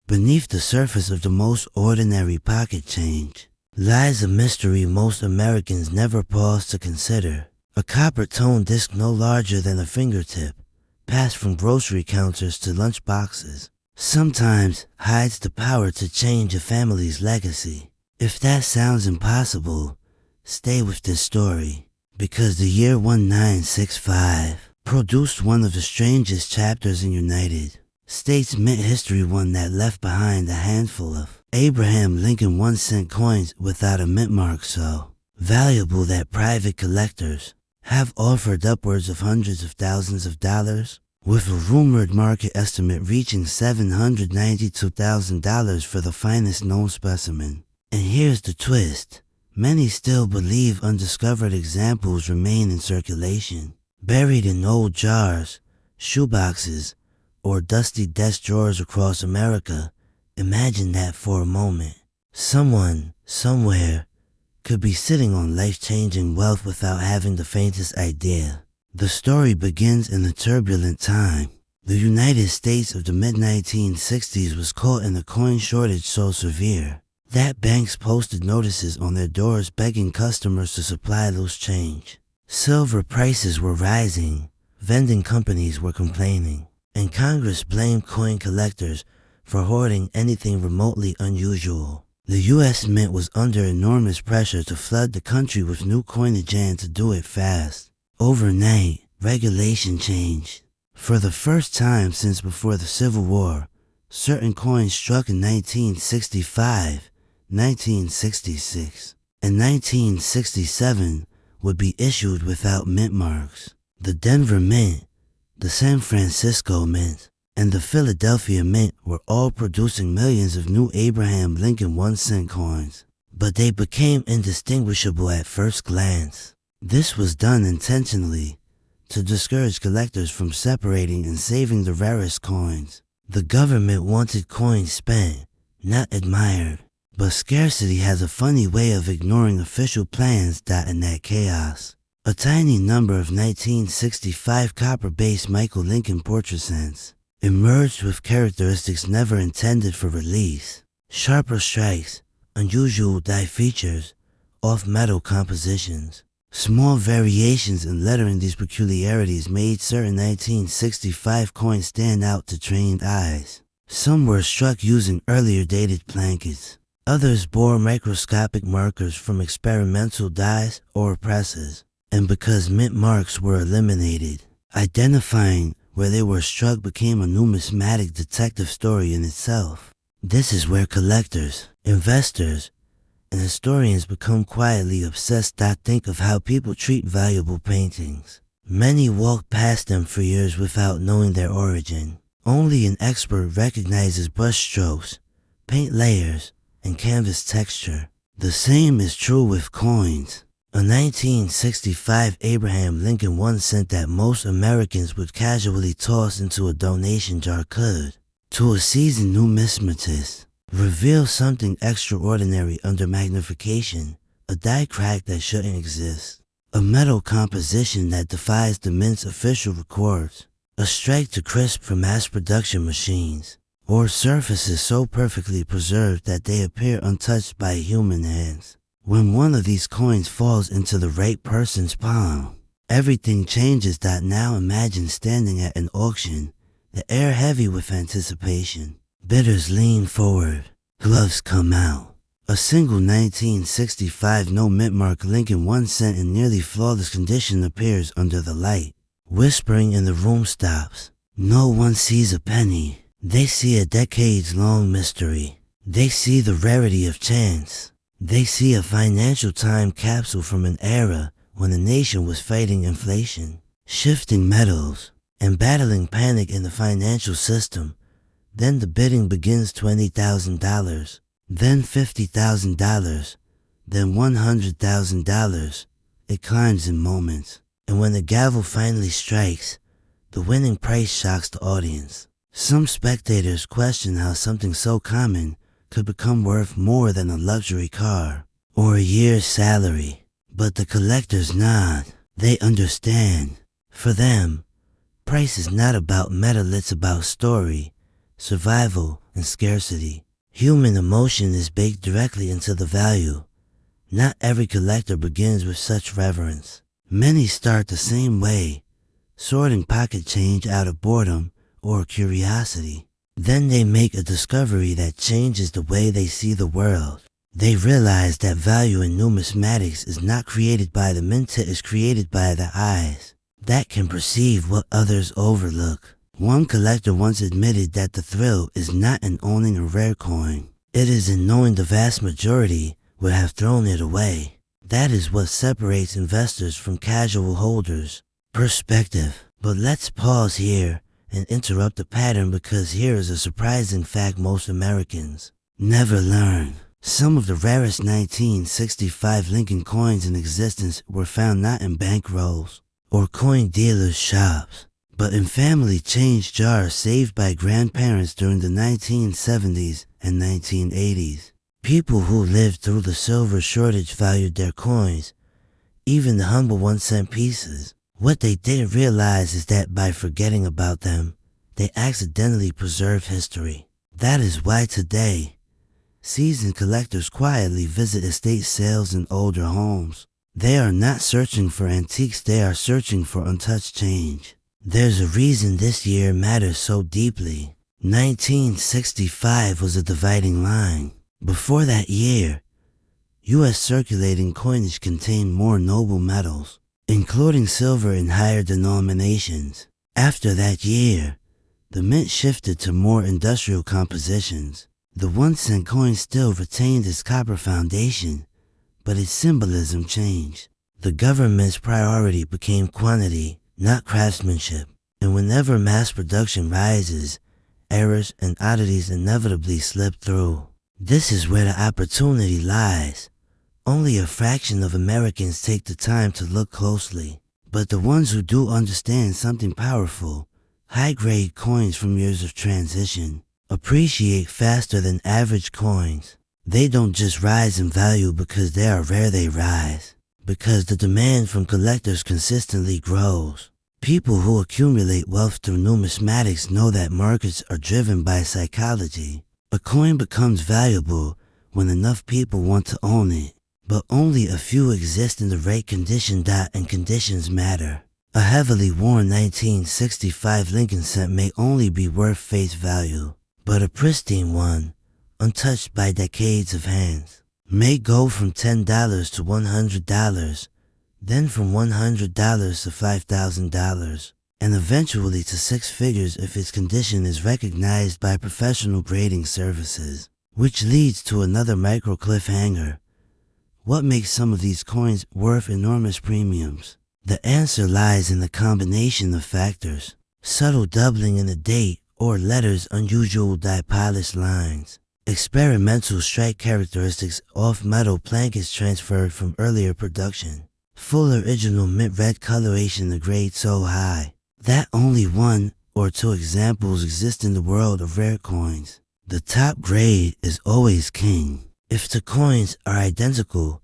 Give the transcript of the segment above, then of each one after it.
Beneath the surface of the most ordinary pocket change lies a mystery most Americans never pause to consider. A copper-toned disc no larger than a fingertip, passed from grocery counters to lunch boxes, sometimes hides the power to change a family's legacy. If that sounds impossible, stay with this story, because the year 1965 produced one of the strangest chapters in United States mint history, one that left behind a handful of Abraham Lincoln 1-cent coins without a mint mark so valuable that private collectors have offered upwards of hundreds of thousands of dollars, with a rumored market estimate reaching $792,000 for the finest known specimen. And here's the twist. Many still believe undiscovered examples remain in circulation, buried in old jars, shoeboxes, or dusty desk drawers across America. Imagine that for a moment. Someone, somewhere, could be sitting on life-changing wealth without having the faintest idea. The story begins in a turbulent time. The United States of the mid-1960s was caught in a coin shortage so severe that banks posted notices on their doors begging customers to supply loose change. Silver prices were rising, vending companies were complaining, and Congress blamed coin collectors for hoarding anything remotely unusual. The U.S. Mint was under enormous pressure to flood the country with new coinage and to do it fast. Overnight, regulation changed. For the first time since before the Civil War, certain coins struck in 1965, 1966, and 1967 would be issued without mint marks. The Denver Mint, the San Francisco Mint, and the Philadelphia Mint were all producing millions of new Abraham Lincoln 1-cent coins, but they became indistinguishable at first glance. This was done intentionally to discourage collectors from separating and saving the rarest coins. The government wanted coins spent, not admired, but scarcity has a funny way of ignoring official plans. In that chaos, a tiny number of 1965 copper-based Michael Lincoln portrait cents emerged with characteristics never intended for release. Sharper strikes, unusual die features, off-metal compositions. Small variations in lettering. These peculiarities made certain 1965 coins stand out to trained eyes. Some were struck using earlier dated planchets. Others bore microscopic markers from experimental dies or presses. And because mint marks were eliminated, identifying where they were struck became a numismatic detective story in itself. This is where collectors, investors, and historians become quietly obsessed. Think of how people treat valuable paintings. Many walk past them for years without knowing their origin. Only an expert recognizes brush strokes, paint layers, and canvas texture. The same is true with coins. A 1965 Abraham Lincoln 1-cent that most Americans would casually toss into a donation jar could, to a seasoned numismatist, reveal something extraordinary under magnification. A die crack that shouldn't exist, a metal composition that defies the mint's official records, a strike to crisp from mass production machines, or surfaces so perfectly preserved that they appear untouched by human hands. When one of these coins falls into the right person's palm, everything changes. Now imagine standing at an auction, the air heavy with anticipation. Bidders lean forward, gloves come out. A single 1965 no mint mark Lincoln 1-cent in nearly flawless condition appears under the light. Whispering in the room stops. No one sees a penny. They see a decades-long mystery. They see the rarity of chance. They see a financial time capsule from an era when the nation was fighting inflation, shifting metals, and battling panic in the financial system. Then the bidding begins. $20,000, then $50,000, then $100,000. It climbs in moments. And when the gavel finally strikes, the winning price shocks the audience. Some spectators question how something so common could become worth more than a luxury car or a year's salary. But the collectors nod. They understand. For them, price is not about metal, it's about story, survival, and scarcity. Human emotion is baked directly into the value. Not every collector begins with such reverence. Many start the same way, sorting pocket change out of boredom or curiosity. Then they make a discovery that changes the way they see the world. They realize that value in numismatics is not created by the mint, it is created by the eyes that can perceive what others overlook. One collector once admitted that the thrill is not in owning a rare coin. It is in knowing the vast majority would have thrown it away. That is what separates investors from casual holders. Perspective. But let's pause here and interrupt the pattern, because here is a surprising fact most Americans never learn. Some of the rarest 1965 Lincoln coins in existence were found not in bank rolls or coin dealers' shops, but in family change jars saved by grandparents during the 1970s and 1980s. People who lived through the silver shortage valued their coins, even the humble 1-cent pieces. What they didn't realize is that by forgetting about them, they accidentally preserve history. That is why today, seasoned collectors quietly visit estate sales and older homes. They are not searching for antiques, they are searching for untouched change. There's a reason this year matters so deeply. 1965 was a dividing line. Before that year, U.S. circulating coinage contained more noble metals, including silver in higher denominations. After that year, the mint shifted to more industrial compositions. The 1-cent coin still retained its copper foundation, but its symbolism changed. The government's priority became quantity, not craftsmanship. And whenever mass production rises, errors and oddities inevitably slip through. This is where the opportunity lies. Only a fraction of Americans take the time to look closely. But the ones who do understand something powerful, high-grade coins from years of transition, appreciate faster than average coins. They don't just rise in value because they are rare, they rise because the demand from collectors consistently grows. People who accumulate wealth through numismatics know that markets are driven by psychology. A coin becomes valuable when enough people want to own it, but only a few exist in the right condition. And conditions matter. A heavily worn 1965 Lincoln cent may only be worth face value, but a pristine one, untouched by decades of hands, may go from $10 to $100, then from $100 to $5,000, and eventually to 6 figures if its condition is recognized by professional grading services. Which leads to another micro cliffhanger. What makes some of these coins worth enormous premiums? The answer lies in the combination of factors: subtle doubling in the date or letters, unusual die-polished lines, experimental strike characteristics, off-metal planchets transferred from earlier production, full original mint red coloration, the grade so high that only 1 or 2 examples exist in the world of rare coins. The top grade is always king. If the coins are identical,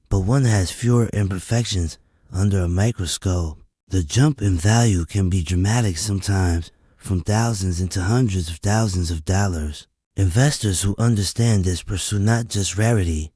but one has fewer imperfections under a microscope, the jump in value can be dramatic, sometimes from thousands into hundreds of thousands of dollars. Investors who understand this pursue not just rarity,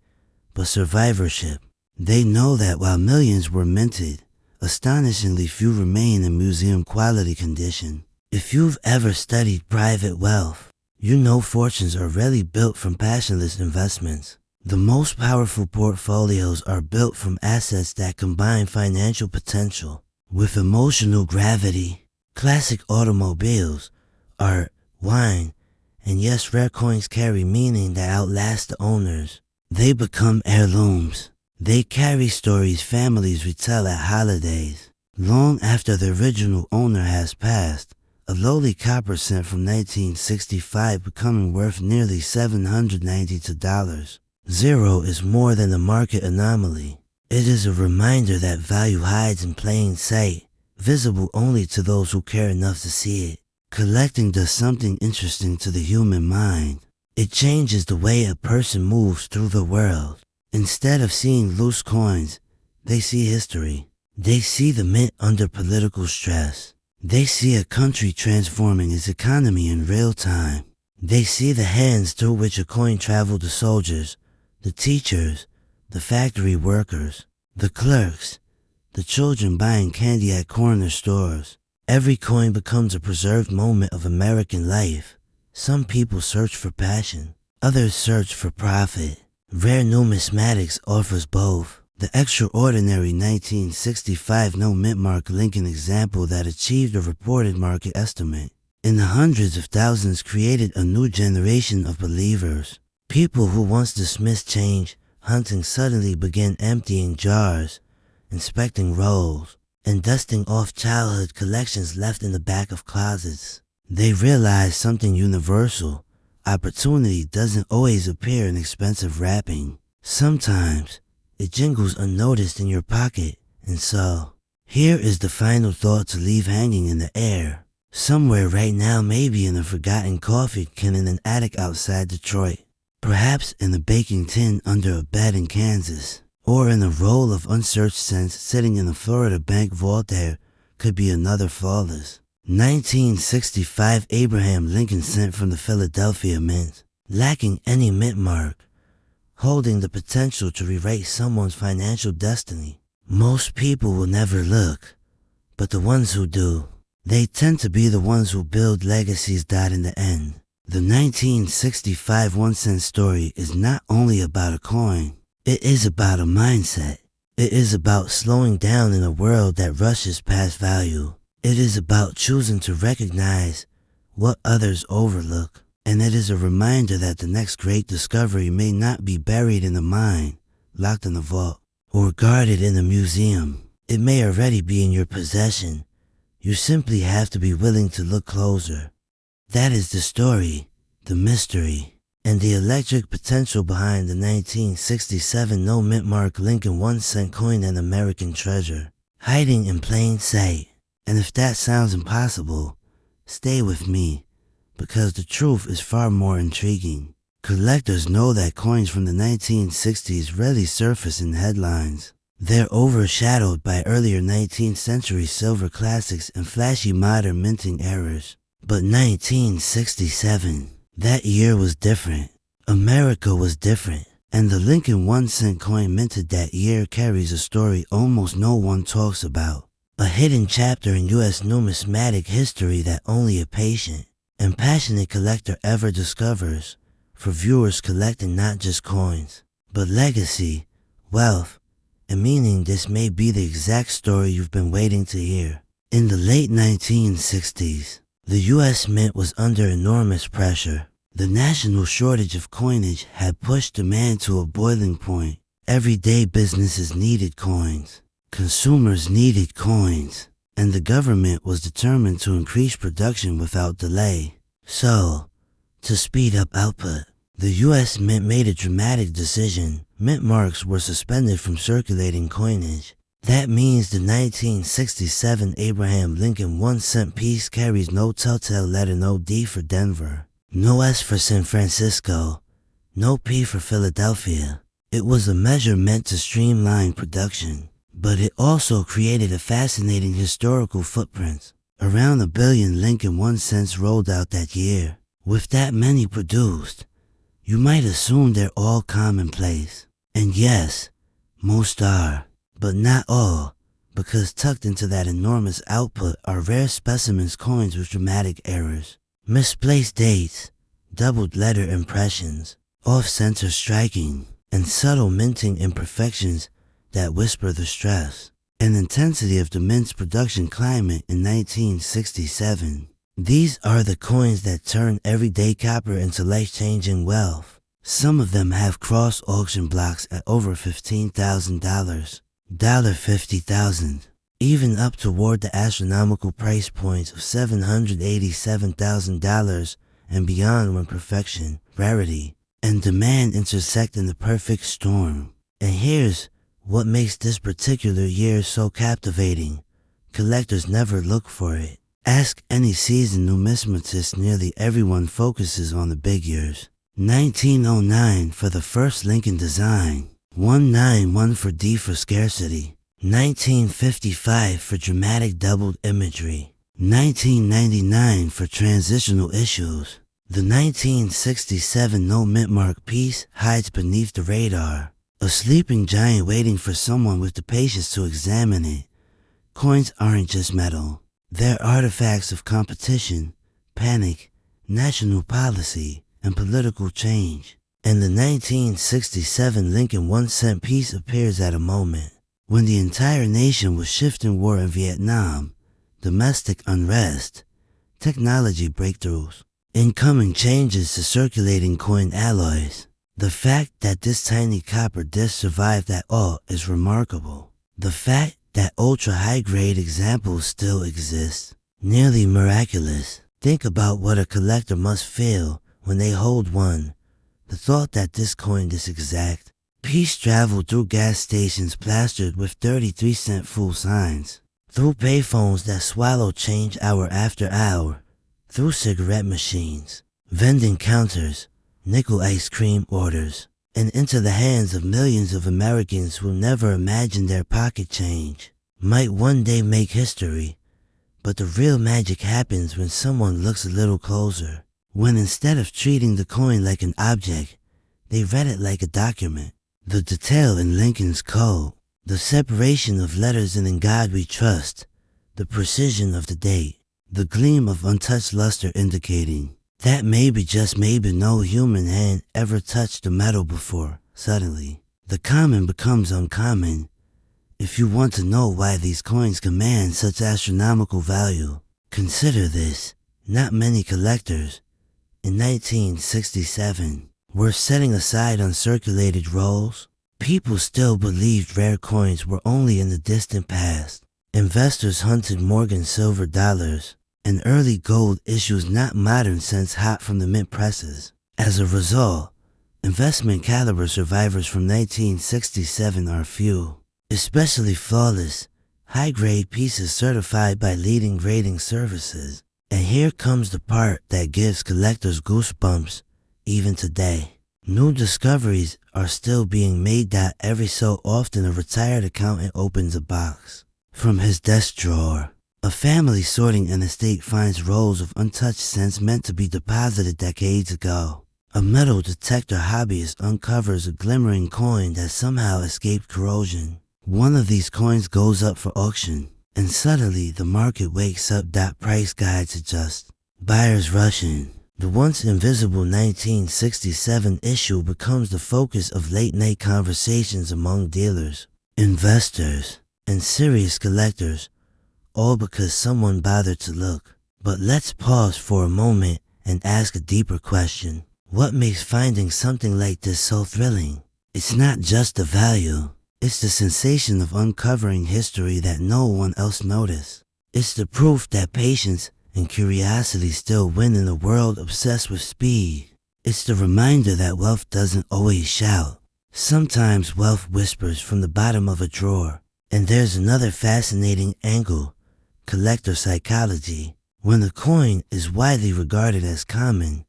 but survivorship. They know that while millions were minted, astonishingly few remain in museum quality condition. If you've ever studied private wealth, you know fortunes are rarely built from passionless investments. The most powerful portfolios are built from assets that combine financial potential with emotional gravity. Classic automobiles, art, wine, and yes, rare coins carry meaning that outlasts the owners. They become heirlooms. They carry stories families retell at holidays. Long after the original owner has passed, a lowly copper cent from 1965 becoming worth nearly $792. Zero is more than a market anomaly. It is a reminder that value hides in plain sight, visible only to those who care enough to see it. Collecting does something interesting to the human mind. It changes the way a person moves through the world. Instead of seeing loose coins, they see history. They see the mint under political stress. They see a country transforming its economy in real time. They see the hands through which a coin traveled: the soldiers, the teachers, the factory workers, the clerks, the children buying candy at corner stores. Every coin becomes a preserved moment of American life. Some people search for passion, others search for profit. Rare Numismatics offers both. The extraordinary 1965 no mint mark Lincoln example that achieved a reported market estimate in the hundreds of thousands created a new generation of believers. People who once dismissed change hunting suddenly began emptying jars, inspecting rolls, and dusting off childhood collections left in the back of closets. They realized something universal: opportunity doesn't always appear in expensive wrapping. Sometimes it jingles unnoticed in your pocket. And so, here is the final thought to leave hanging in the air. Somewhere right now, maybe in a forgotten coffee can in an attic outside Detroit, perhaps in a baking tin under a bed in Kansas, or in a roll of unsearched cents sitting in a Florida bank vault, there could be another flawless 1965 Abraham Lincoln cent from the Philadelphia Mint, lacking any mint mark, holding the potential to rewrite someone's financial destiny. Most people will never look, but the ones who do, they tend to be the ones who build legacies. In the end, the 1965 1-cent story is not only about a coin, it is about a mindset. It is about slowing down in a world that rushes past value. It is about choosing to recognize what others overlook. And it is a reminder that the next great discovery may not be buried in a mine, locked in a vault, or guarded in a museum. It may already be in your possession. You simply have to be willing to look closer. That is the story, the mystery, and the electric potential behind the 1967 no mint mark Lincoln 1-cent coin, an American treasure, hiding in plain sight. And if that sounds impossible, stay with me, because the truth is far more intriguing. Collectors know that coins from the 1960s rarely surface in headlines. They're overshadowed by earlier 19th century silver classics and flashy modern minting errors. But 1967, that year was different. America was different. And the Lincoln 1-cent coin minted that year carries a story almost no one talks about. A hidden chapter in U.S. numismatic history that only a patient and passionate collector ever discovers. For viewers collecting not just coins, but legacy, wealth, and meaning, this may be the exact story you've been waiting to hear. In the late 1960s, the U.S. Mint was under enormous pressure. The national shortage of coinage had pushed demand to a boiling point. Everyday businesses needed coins. Consumers needed coins. And the government was determined to increase production without delay. So, to speed up output, the U.S. Mint made a dramatic decision. Mint marks were suspended from circulating coinage. That means the 1967 Abraham Lincoln 1-cent piece carries no telltale letter: no D for Denver, no S for San Francisco, no P for Philadelphia. It was a measure meant to streamline production, but it also created a fascinating historical footprint. Around 1 billion Lincoln 1-cents rolled out that year. With that many produced, you might assume they're all commonplace. And yes, most are, but not all, because tucked into that enormous output are rare specimens, coins with dramatic errors, misplaced dates, doubled letter impressions, off-center striking, and subtle minting imperfections that whisper the stress and intensity of the mint's production climate in 1967. These are the coins that turn everyday copper into life-changing wealth. Some of them have cross-auction blocks at over $15,000, $50,000, even up toward the astronomical price points of $787,000 and beyond, when perfection, rarity, and demand intersect in the perfect storm. And here's what makes this particular year so captivating. Collectors never look for it. Ask any seasoned numismatist, nearly everyone focuses on the big years. 1909 for the first Lincoln design, 191 for D for scarcity, 1955 for dramatic doubled imagery, 1999 for transitional issues, The 1967 no mint mark piece hides beneath the radar, a sleeping giant waiting for someone with the patience to examine it. Coins aren't just metal. They're artifacts of competition, panic, national policy, and political change. And the 1967 Lincoln 1-cent piece appears at a moment when the entire nation was shifting war in Vietnam, domestic unrest, technology breakthroughs, incoming changes to circulating coin alloys. The fact that this tiny copper disc survived at all is remarkable. The fact that ultra-high-grade examples still exist, nearly miraculous. Think about what a collector must feel when they hold one. The thought that this coin, this exact piece, traveled through gas stations plastered with 33-cent full signs, through payphones that swallow change hour after hour, through cigarette machines, vending counters, nickel ice cream orders, and into the hands of millions of Americans who never imagined their pocket change might one day make history. But the real magic happens when someone looks a little closer, when instead of treating the coin like an object, they read it like a document. The detail in Lincoln's code, the separation of letters and "In God We Trust," the precision of the date, the gleam of untouched luster indicating that maybe, just maybe, no human hand ever touched the metal before. Suddenly, the common becomes uncommon. If you want to know why these coins command such astronomical value, consider this. Not many collectors, in 1967, were setting aside uncirculated rolls. People still believed rare coins were only in the distant past. Investors hunted Morgan silver dollars and early gold issues not modern cents hot from the mint presses. As a result, investment caliber survivors from 1967 are few, especially flawless, high-grade pieces certified by leading grading services. And here comes the part that gives collectors goosebumps even today. New discoveries are still being made that every so often a retired accountant opens a box from his desk drawer. A family sorting an estate finds rolls of untouched cents meant to be deposited decades ago. A metal detector hobbyist uncovers a glimmering coin that somehow escaped corrosion. One of these coins goes up for auction, and suddenly the market wakes up. Price guides adjust. Buyers rush in. The once invisible 1967 issue becomes the focus of late-night conversations among dealers, investors, and serious collectors, all because someone bothered to look. But let's pause for a moment and ask a deeper question. What makes finding something like this so thrilling? It's not just the value. It's the sensation of uncovering history that no one else noticed. It's the proof that patience and curiosity still win in a world obsessed with speed. It's the reminder that wealth doesn't always shout. Sometimes wealth whispers from the bottom of a drawer. And there's another fascinating angle: collector psychology. When a coin is widely regarded as common,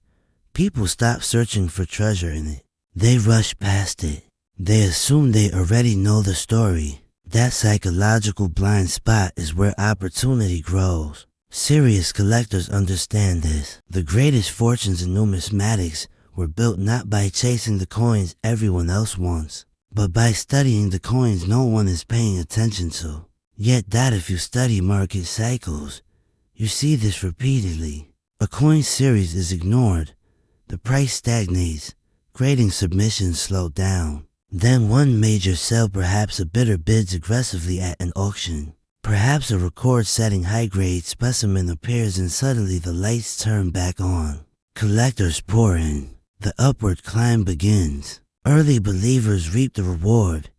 people stop searching for treasure in it. They rush past it. They assume they already know the story. That psychological blind spot is where opportunity grows. Serious collectors understand this. The greatest fortunes in numismatics were built not by chasing the coins everyone else wants, but by studying the coins no one is paying attention to. Yet if you study market cycles, you see this repeatedly. A coin series is ignored, the price stagnates, grading submissions slow down. Then one major sale, perhaps a bidder bids aggressively at an auction. Perhaps a record-setting high-grade specimen appears and suddenly the lights turn back on. Collectors pour in. The upward climb begins. Early believers reap the reward.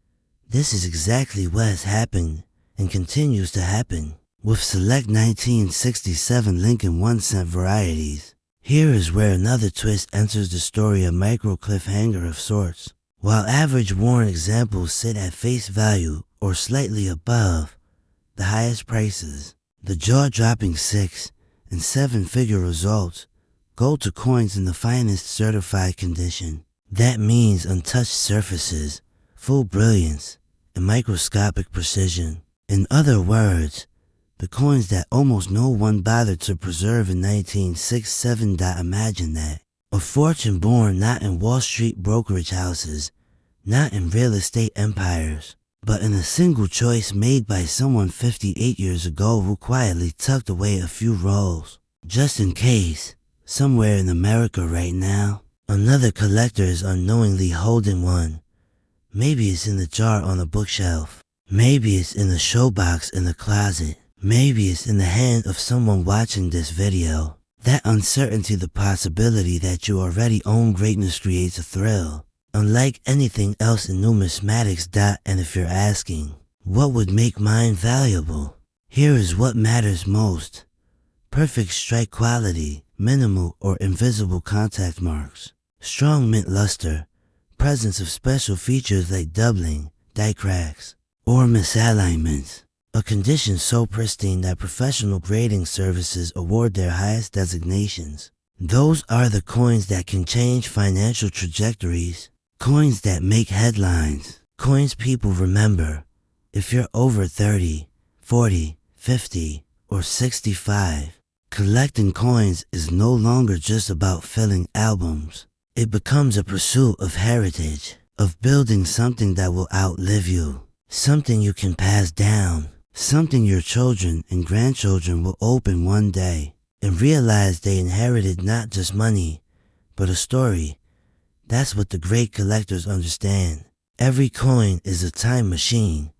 This is exactly what has happened and continues to happen with select 1967 Lincoln 1-cent varieties. Here is where another twist enters the story, a micro cliffhanger of sorts. While average worn examples sit at face value or slightly above the highest prices, the jaw-dropping 6- and 7-figure results go to coins in the finest certified condition. That means untouched surfaces, full brilliance, and microscopic precision. In other words, The coins that almost no one bothered to preserve in 1967. Imagine that. A fortune born not in Wall Street brokerage houses, not in real estate empires, but in a single choice made by someone 58 years ago who quietly tucked away a few rolls. Just in case, somewhere in America right now, another collector is unknowingly holding one. Maybe it's in the jar on a bookshelf. Maybe it's in the showbox in the closet. Maybe it's in the hand of someone watching this video. That uncertainty, the possibility that you already own greatness, creates a thrill, unlike anything else in numismatics. And if you're asking, what would make mine valuable? Here is what matters most. Perfect strike quality, minimal or invisible contact marks, strong mint luster, presence of special features like doubling, die cracks, or misalignments. A condition so pristine that professional grading services award their highest designations. Those are the coins that can change financial trajectories. Coins that make headlines. Coins people remember. If you're over 30, 40, 50, or 65, collecting coins is no longer just about filling albums. It becomes a pursuit of heritage, of building something that will outlive you, something you can pass down, something your children and grandchildren will open one day and realize they inherited not just money, but a story. That's what the great collectors understand. Every coin is a time machine,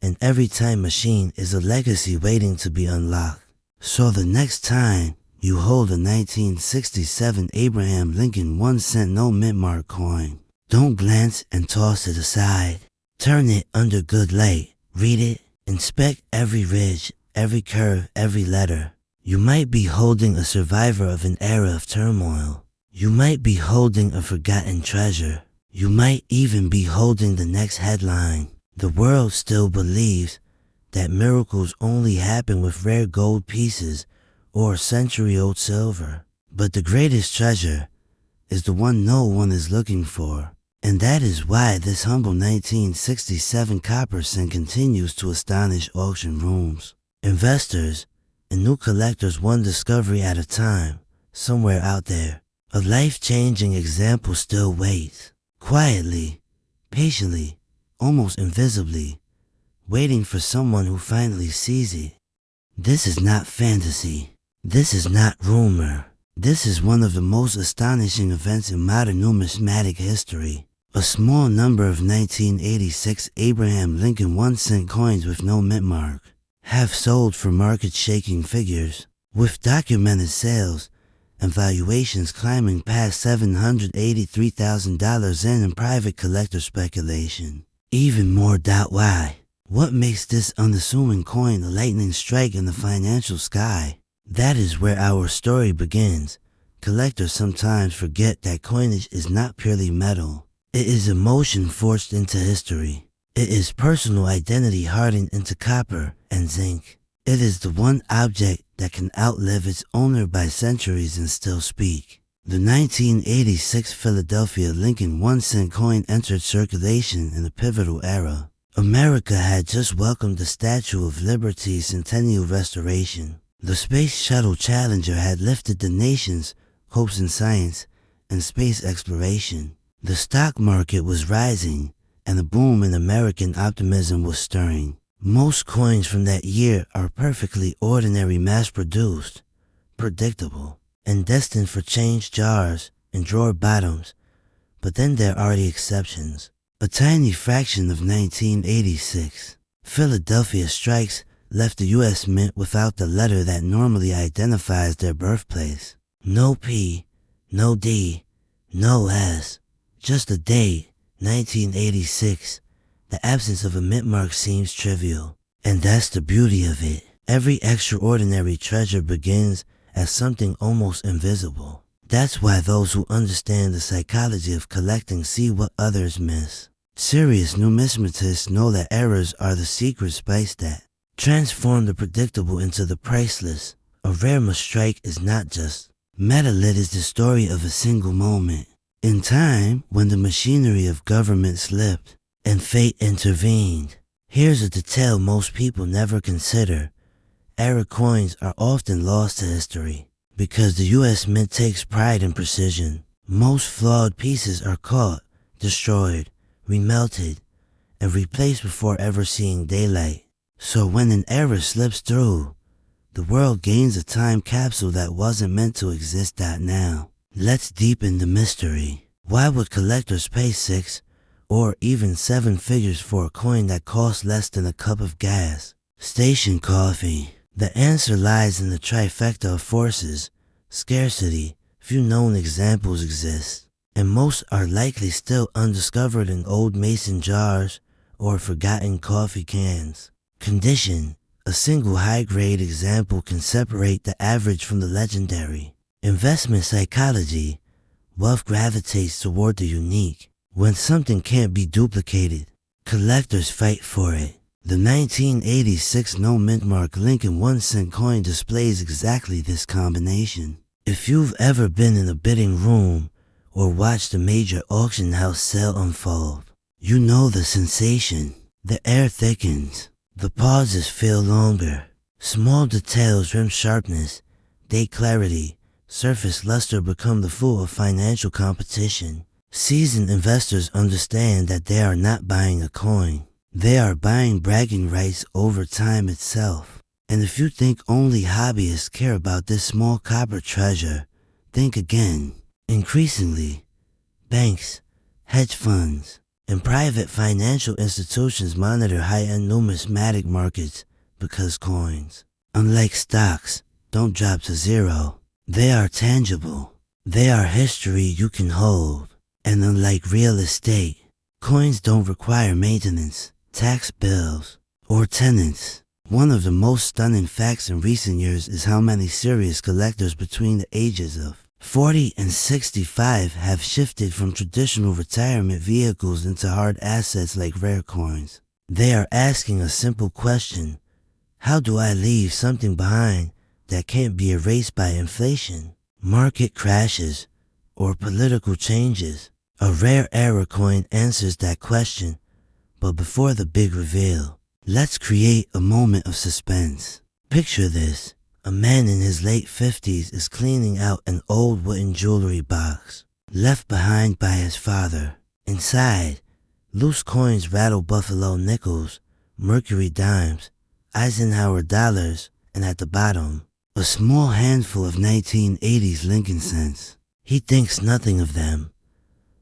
and every time machine is a legacy waiting to be unlocked. So the next time you hold a 1967 Abraham Lincoln 1-cent no mint mark coin, don't glance and toss it aside. Turn it under good light, read it, inspect every ridge, every curve, every letter. You might be holding a survivor of an era of turmoil. You might be holding a forgotten treasure. You might even be holding the next headline. The world still believes that miracles only happen with rare gold pieces or century-old silver. But the greatest treasure is the one no one is looking for. And that is why this humble 1967 copper cent continues to astonish auction rooms, investors, and new collectors, one discovery at a time. Somewhere out there, a life-changing example still waits, quietly, patiently, almost invisibly, waiting for someone who finally sees it. This is not fantasy. This is not rumor. This is one of the most astonishing events in modern numismatic history. A small number of 1986 Abraham Lincoln 1-cent coins with no mint mark have sold for market-shaking figures, with documented sales and valuations climbing past $783,000 in private collector speculation. Even more. Why? What makes this unassuming coin a lightning strike in the financial sky? That is where our story begins. Collectors sometimes forget that coinage is not purely metal. It is emotion forged into history. It is personal identity hardened into copper and zinc. It is the one object that can outlive its owner by centuries and still speak. The 1986 Philadelphia Lincoln 1-cent coin entered circulation in a pivotal era. America had just welcomed the Statue of Liberty's centennial restoration. The Space Shuttle Challenger had lifted the nation's hopes in science and space exploration. The stock market was rising, and a boom in American optimism was stirring. Most coins from that year are perfectly ordinary, mass-produced, predictable, and destined for change jars and drawer bottoms. But then there are the exceptions. A tiny fraction of 1986 Philadelphia strikes left the U.S. Mint without the letter that normally identifies their birthplace. No P, no D, no S. Just a date, 1986. The absence of a mint mark seems trivial. And that's the beauty of it. Every extraordinary treasure begins as something almost invisible. That's why those who understand the psychology of collecting see what others miss. Serious numismatists know that errors are the secret spice that transform the predictable into the priceless. A rare strike is not just metal, it is the story of a single moment. In time, when the machinery of government slipped and fate intervened. Here's a detail most people never consider, era coins are often lost to history because the US Mint takes pride in precision. Most flawed pieces are caught, destroyed, remelted, and replaced before ever seeing daylight. So when an era slips through, the world gains a time capsule that wasn't meant to exist now. Let's deepen the mystery. Why would collectors pay 6 or even 7 figures for a coin that costs less than a cup of gas? Station coffee. The answer lies in the trifecta of forces. Scarcity. Few known examples exist, and most are likely still undiscovered in old mason jars or forgotten coffee cans. Condition. A single high-grade example can separate the average from the legendary. Investment psychology. Wealth gravitates toward the unique. When something can't be duplicated, collectors fight for it. The 1986 no-mint mark Lincoln 1-cent coin displays exactly this combination. If you've ever been in a bidding room or watched a major auction house sale unfold, you know the sensation. The air thickens. The pauses feel longer. Small details, rim sharpness, date clarity, surface luster become the fool of financial competition. Seasoned investors understand that they are not buying a coin. They are buying bragging rights over time itself. And if you think only hobbyists care about this small copper treasure, think again. Increasingly, banks, hedge funds, and private financial institutions monitor high-end numismatic markets because coins, unlike stocks, don't drop to zero. They are tangible. They are history you can hold. And unlike real estate, coins don't require maintenance, tax bills, or tenants. One of the most stunning facts in recent years is how many serious collectors between the ages of 40 and 65 have shifted from traditional retirement vehicles into hard assets like rare coins. They are asking a simple question: how do I leave something behind that can't be erased by inflation, market crashes, or political changes? A rare era coin answers that question, but before the big reveal, let's create a moment of suspense. Picture this. A man in his late 50s is cleaning out an old wooden jewelry box, left behind by his father. Inside, loose coins rattle buffalo nickels, Mercury dimes, Eisenhower dollars, and at the bottom, a small handful of 1980s Lincoln cents. He thinks nothing of them,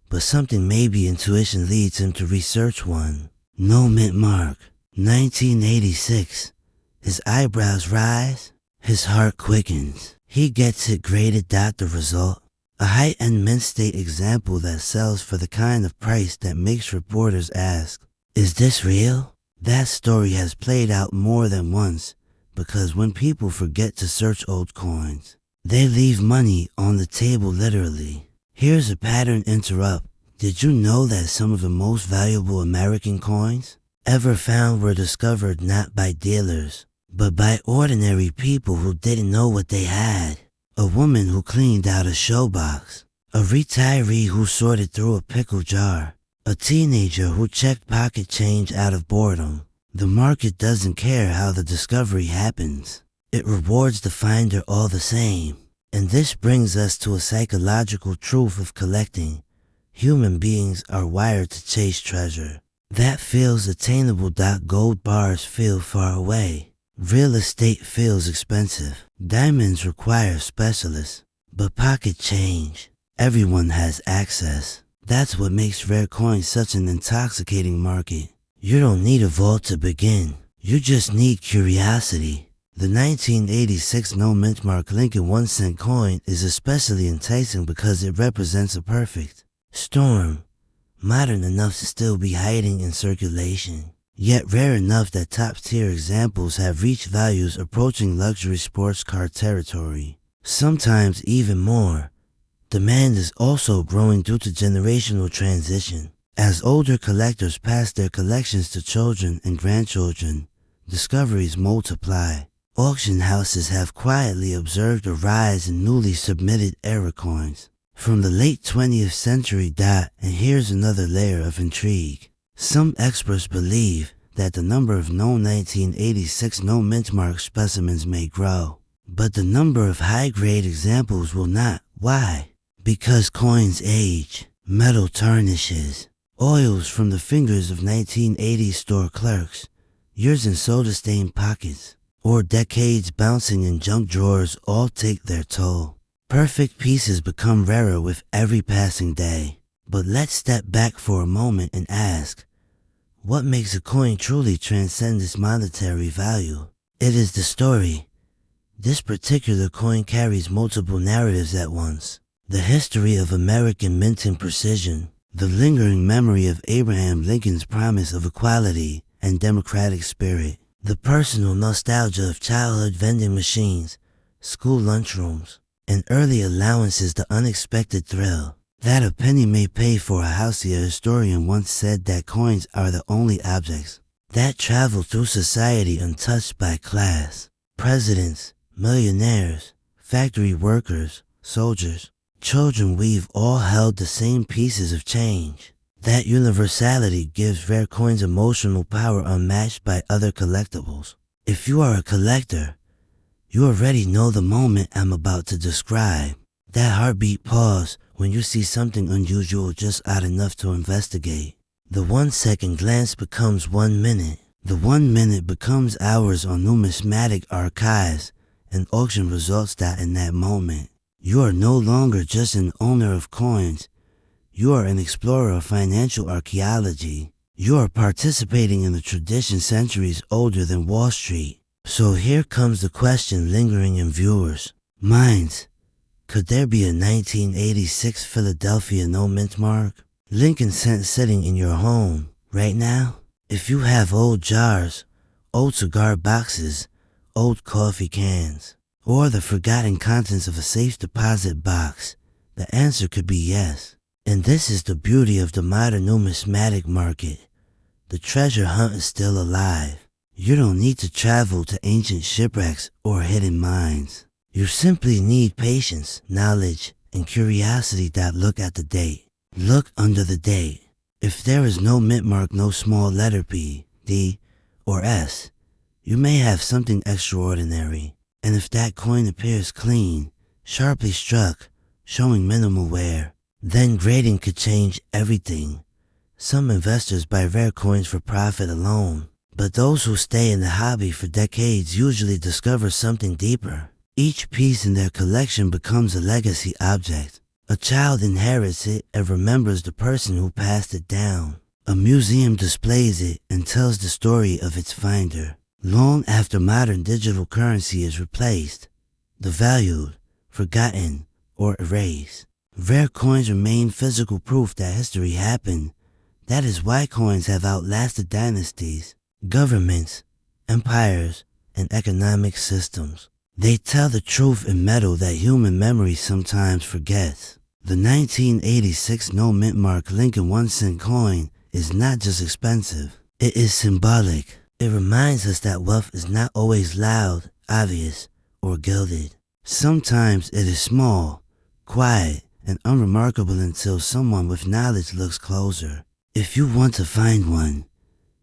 but something, maybe intuition, leads him to research one. No mint mark, 1986. His eyebrows rise. His heart quickens. He gets it graded. The result? A high-end mint state example that sells for the kind of price that makes reporters ask, is this real? That story has played out more than once, because when people forget to search old coins, they leave money on the table literally. Here's a pattern interrupt. Did you know that some of the most valuable American coins ever found were discovered not by dealers, but by ordinary people who didn't know what they had? A woman who cleaned out a showbox, a retiree who sorted through a pickle jar, a teenager who checked pocket change out of boredom. The market doesn't care how the discovery happens. It rewards the finder all the same. And this brings us to a psychological truth of collecting. Human beings are wired to chase treasure. That feels attainable. Gold bars feel far away. Real estate feels expensive. Diamonds require specialists. But pocket change, everyone has access. That's what makes rare coins such an intoxicating market. You don't need a vault to begin. You just need curiosity. The 1986 no mint mark Lincoln 1-cent coin is especially enticing because it represents a perfect storm. Modern enough to still be hiding in circulation, yet rare enough that top-tier examples have reached values approaching luxury sports car territory. Sometimes even more. Demand is also growing due to generational transition. As older collectors pass their collections to children and grandchildren, discoveries multiply. Auction houses have quietly observed a rise in newly submitted era coins from the late 20th century. And here's another layer of intrigue. Some experts believe that the number of known 1986 no mint mark specimens may grow, but the number of high-grade examples will not. Why? Because coins age, metal tarnishes, oils from the fingers of 1980s store clerks, years in soda-stained pockets, or decades bouncing in junk drawers all take their toll. Perfect pieces become rarer with every passing day. But let's step back for a moment and ask, what makes a coin truly transcend its monetary value? It is the story. This particular coin carries multiple narratives at once. The history of American minting precision, the lingering memory of Abraham Lincoln's promise of equality and democratic spirit, the personal nostalgia of childhood vending machines, school lunchrooms, and early allowances, the unexpected thrill that a penny may pay for a house. A historian once said that coins are the only objects that travel through society untouched by class. Presidents, millionaires, factory workers, soldiers, children, we've all held the same pieces of change. That universality gives rare coins emotional power unmatched by other collectibles. If you are a collector, you already know the moment I'm about to describe. That heartbeat pause when you see something unusual just odd enough to investigate. The 1 second glance becomes 1 minute. The 1 minute becomes hours on numismatic archives and auction results. That in that moment, you are no longer just an owner of coins. You are an explorer of financial archaeology. You are participating in a tradition centuries older than Wall Street. So here comes the question lingering in viewers' minds. Could there be a 1986 Philadelphia no mint mark? Lincoln cent sitting in your home right now? If you have old jars, old cigar boxes, old coffee cans, or the forgotten contents of a safe deposit box, the answer could be yes. And this is the beauty of the modern numismatic market. The treasure hunt is still alive. You don't need to travel to ancient shipwrecks or hidden mines. You simply need patience, knowledge, and curiosity. Look at the date. Look under the date. If there is no mint mark, no small letter P, D, or S, you may have something extraordinary. And if that coin appears clean, sharply struck, showing minimal wear, then grading could change everything. Some investors buy rare coins for profit alone, but those who stay in the hobby for decades usually discover something deeper. Each piece in their collection becomes a legacy object. A child inherits it and remembers the person who passed it down. A museum displays it and tells the story of its finder. Long after modern digital currency is replaced, devalued, forgotten, or erased, rare coins remain physical proof that history happened. That is why coins have outlasted dynasties, governments, empires, and economic systems. They tell the truth in metal that human memory sometimes forgets. The 1986 no mint mark Lincoln 1 cent coin is not just expensive, it is symbolic. It reminds us that wealth is not always loud, obvious, or gilded. Sometimes it is small, quiet, and unremarkable until someone with knowledge looks closer. If you want to find one,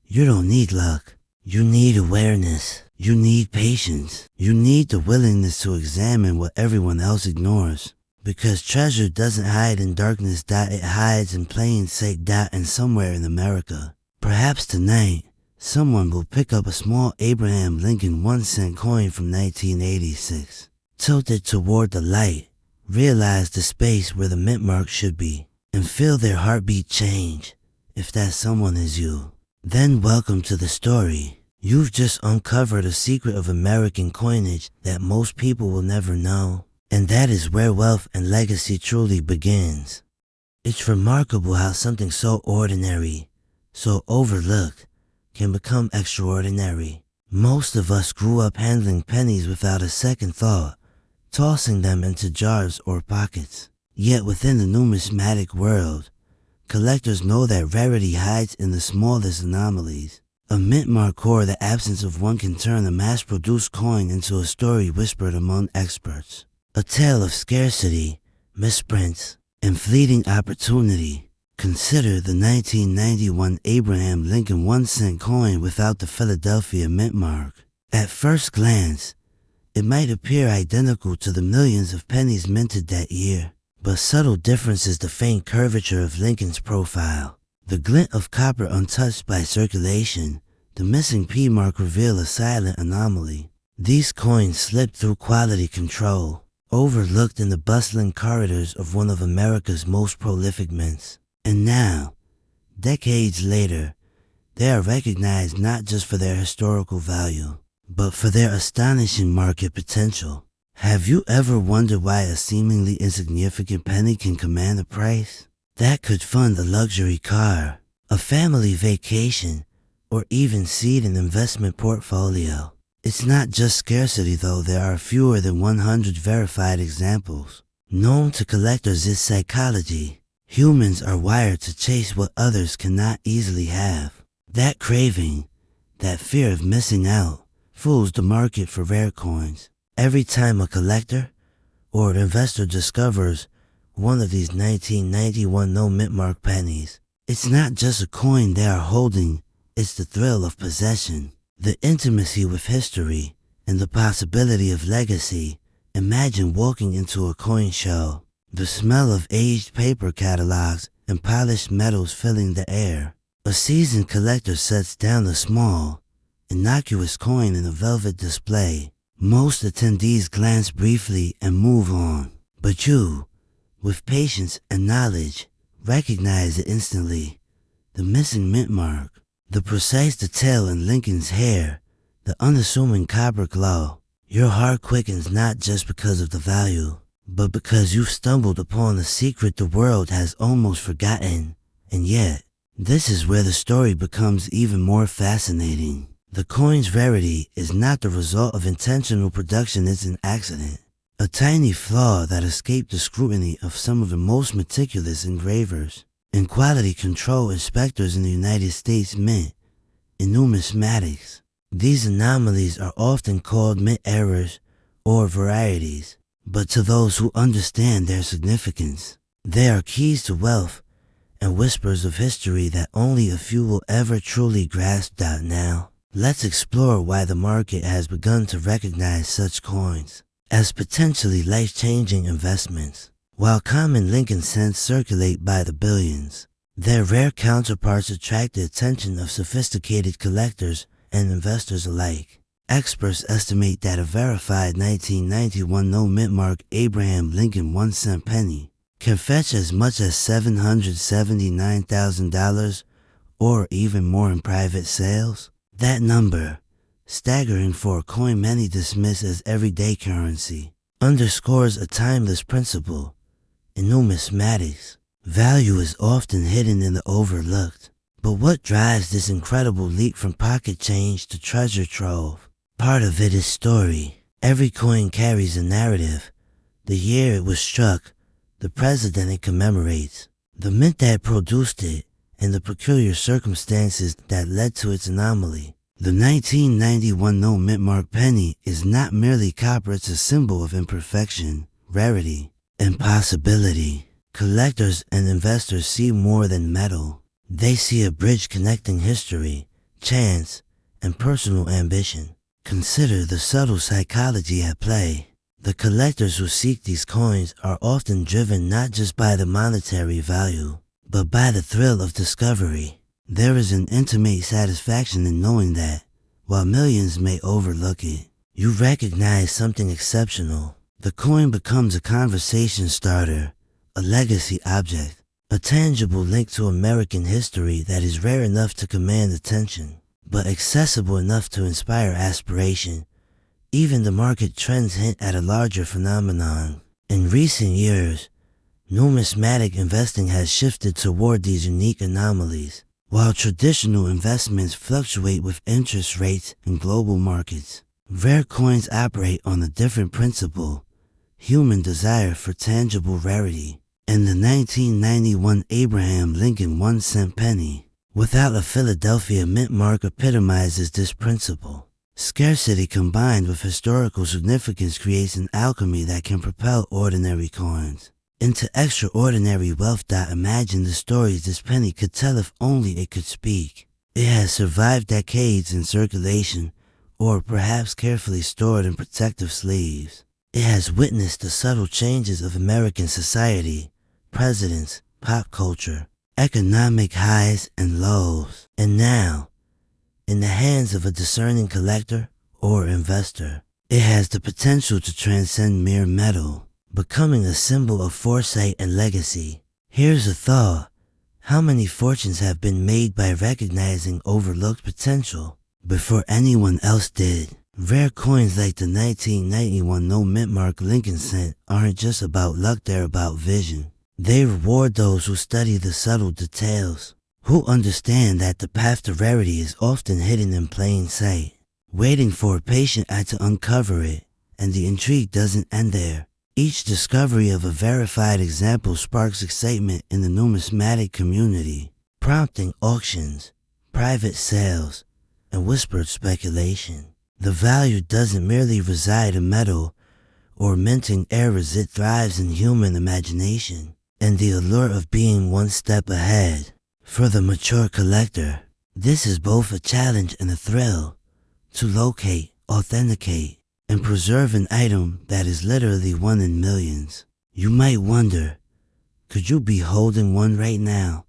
you don't need luck. You need awareness. You need patience. You need the willingness to examine what everyone else ignores. Because treasure doesn't hide in darkness. It hides in plain sight. And somewhere in America, perhaps tonight, someone will pick up a small Abraham Lincoln 1 cent coin from 1986, tilt it toward the light, realize the space where the mint mark should be, and feel their heartbeat change. If that someone is you, then welcome to the story. You've just uncovered a secret of American coinage that most people will never know. And that is where wealth and legacy truly begins. It's remarkable how something so ordinary, so overlooked, can become extraordinary. Most of us grew up handling pennies without a second thought, tossing them into jars or pockets. Yet within the numismatic world, collectors know that rarity hides in the smallest anomalies. A mint mark or the absence of one can turn a mass-produced coin into a story whispered among experts. A tale of scarcity, misprints, and fleeting opportunity. Consider the 1991 Abraham Lincoln 1-cent coin without the Philadelphia mint mark. At first glance, it might appear identical to the millions of pennies minted that year, but subtle differences the faint curvature of Lincoln's profile. The glint of copper untouched by circulation, the missing P mark reveal a silent anomaly. These coins slipped through quality control, overlooked in the bustling corridors of one of America's most prolific mints. And now, decades later, they are recognized not just for their historical value, but for their astonishing market potential. Have you ever wondered why a seemingly insignificant penny can command a price that could fund a luxury car, a family vacation, or even seed an investment portfolio? It's not just scarcity though. There are fewer than 100 verified examples. Known to collectors is psychology. Humans are wired to chase what others cannot easily have. That craving, that fear of missing out, fuels the market for rare coins. Every time a collector or an investor discovers one of these 1991 no mint mark pennies, it's not just a coin they are holding, it's the thrill of possession, the intimacy with history, and the possibility of legacy. Imagine walking into a coin show, the smell of aged paper catalogs and polished metals filling the air. A seasoned collector sets down a small, innocuous coin in a velvet display. Most attendees glance briefly and move on, but you, with patience and knowledge, recognize it instantly. The missing mint mark, the precise detail in Lincoln's hair, the unassuming copper glow. Your heart quickens not just because of the value, but because you've stumbled upon a secret the world has almost forgotten. And yet, this is where the story becomes even more fascinating. The coin's rarity is not the result of intentional production, it's an accident. A tiny flaw that escaped the scrutiny of some of the most meticulous engravers and quality control inspectors in the United States Mint and numismatics. These anomalies are often called mint errors or varieties, but to those who understand their significance, they are keys to wealth and whispers of history that only a few will ever truly grasp. Now, let's explore why the market has begun to recognize such coins as potentially life-changing investments. While common Lincoln cents circulate by the billions, their rare counterparts attract the attention of sophisticated collectors and investors alike. Experts estimate that a verified 1991 no mint mark Abraham Lincoln 1-cent penny can fetch as much as $779,000 or even more in private sales. That number, staggering for a coin many dismiss as everyday currency, underscores a timeless principle. In numismatics, value is often hidden in the overlooked. But what drives this incredible leap from pocket change to treasure trove? Part of it is story. Every coin carries a narrative. The year it was struck, the president it commemorates, the mint that produced it, and the peculiar circumstances that led to its anomaly. The 1991 no mint mark penny is not merely copper, it's a symbol of imperfection, rarity, and possibility. Collectors and investors see more than metal. They see a bridge connecting history, chance, and personal ambition. Consider the subtle psychology at play. The collectors who seek these coins are often driven not just by the monetary value, but by the thrill of discovery. There is an intimate satisfaction in knowing that, while millions may overlook it, you recognize something exceptional. The coin becomes a conversation starter, a legacy object, a tangible link to American history that is rare enough to command attention, but accessible enough to inspire aspiration. Even the market trends hint at a larger phenomenon. In recent years, numismatic investing has shifted toward these unique anomalies. While traditional investments fluctuate with interest rates and global markets, rare coins operate on a different principle: human desire for tangible rarity. And the 1991 Abraham Lincoln 1-cent penny, without a Philadelphia mint mark, epitomizes this principle. Scarcity combined with historical significance creates an alchemy that can propel ordinary coins into extraordinary wealth. Imagine the stories this penny could tell if only it could speak. It has survived decades in circulation, or perhaps carefully stored in protective sleeves. It has witnessed the subtle changes of American society, presidents, pop culture, economic highs and lows. And now, in the hands of a discerning collector or investor, it has the potential to transcend mere metal, becoming a symbol of foresight and legacy. Here's a thought. How many fortunes have been made by recognizing overlooked potential before anyone else did? Rare coins like the 1991 no mint mark Lincoln cent aren't just about luck, they're about vision. They reward those who study the subtle details, who understand that the path to rarity is often hidden in plain sight, waiting for a patient eye to uncover it. And the intrigue doesn't end there. Each discovery of a verified example sparks excitement in the numismatic community, prompting auctions, private sales, and whispered speculation. The value doesn't merely reside in metal or minting errors, it thrives in human imagination and the allure of being one step ahead. For the mature collector, this is both a challenge and a thrill to locate, authenticate, and preserve an item that is literally one in millions. You might wonder, could you be holding one right now,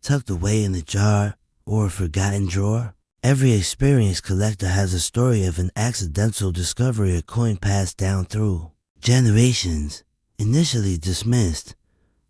tucked away in a jar or a forgotten drawer? Every experienced collector has a story of an accidental discovery, a coin passed down through generations, initially dismissed,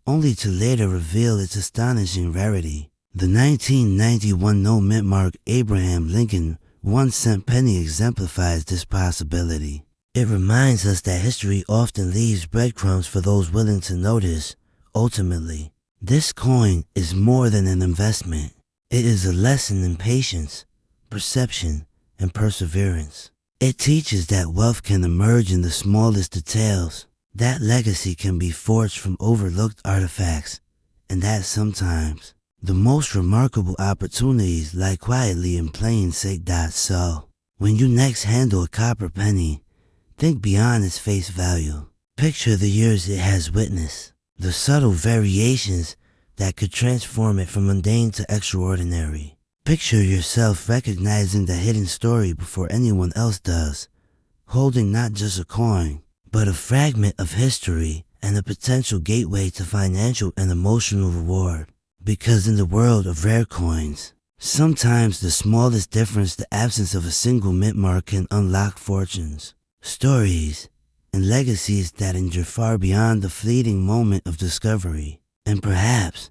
only to later reveal its astonishing rarity. The 1991 no mint mark Abraham Lincoln 1-cent penny exemplifies this possibility. It reminds us that history often leaves breadcrumbs for those willing to notice. Ultimately, this coin is more than an investment. It is a lesson in patience, perception, and perseverance. It teaches that wealth can emerge in the smallest details, that legacy can be forged from overlooked artifacts, and that sometimes the most remarkable opportunities lie quietly in plain sight. So, when you next handle a copper penny, think beyond its face value. Picture the years it has witnessed, the subtle variations that could transform it from mundane to extraordinary. Picture yourself recognizing the hidden story before anyone else does, holding not just a coin, but a fragment of history and a potential gateway to financial and emotional reward. Because in the world of rare coins, sometimes the smallest difference, the absence of a single mint mark, can unlock fortunes, stories, and legacies that endure far beyond the fleeting moment of discovery. And perhaps,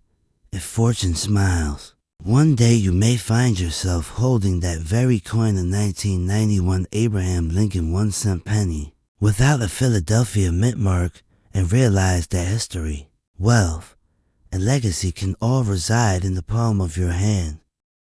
if fortune smiles, one day you may find yourself holding that very coin, the 1991 Abraham Lincoln 1-cent penny, without a Philadelphia mint mark, and realize that history, wealth, and legacy can all reside in the palm of your hand.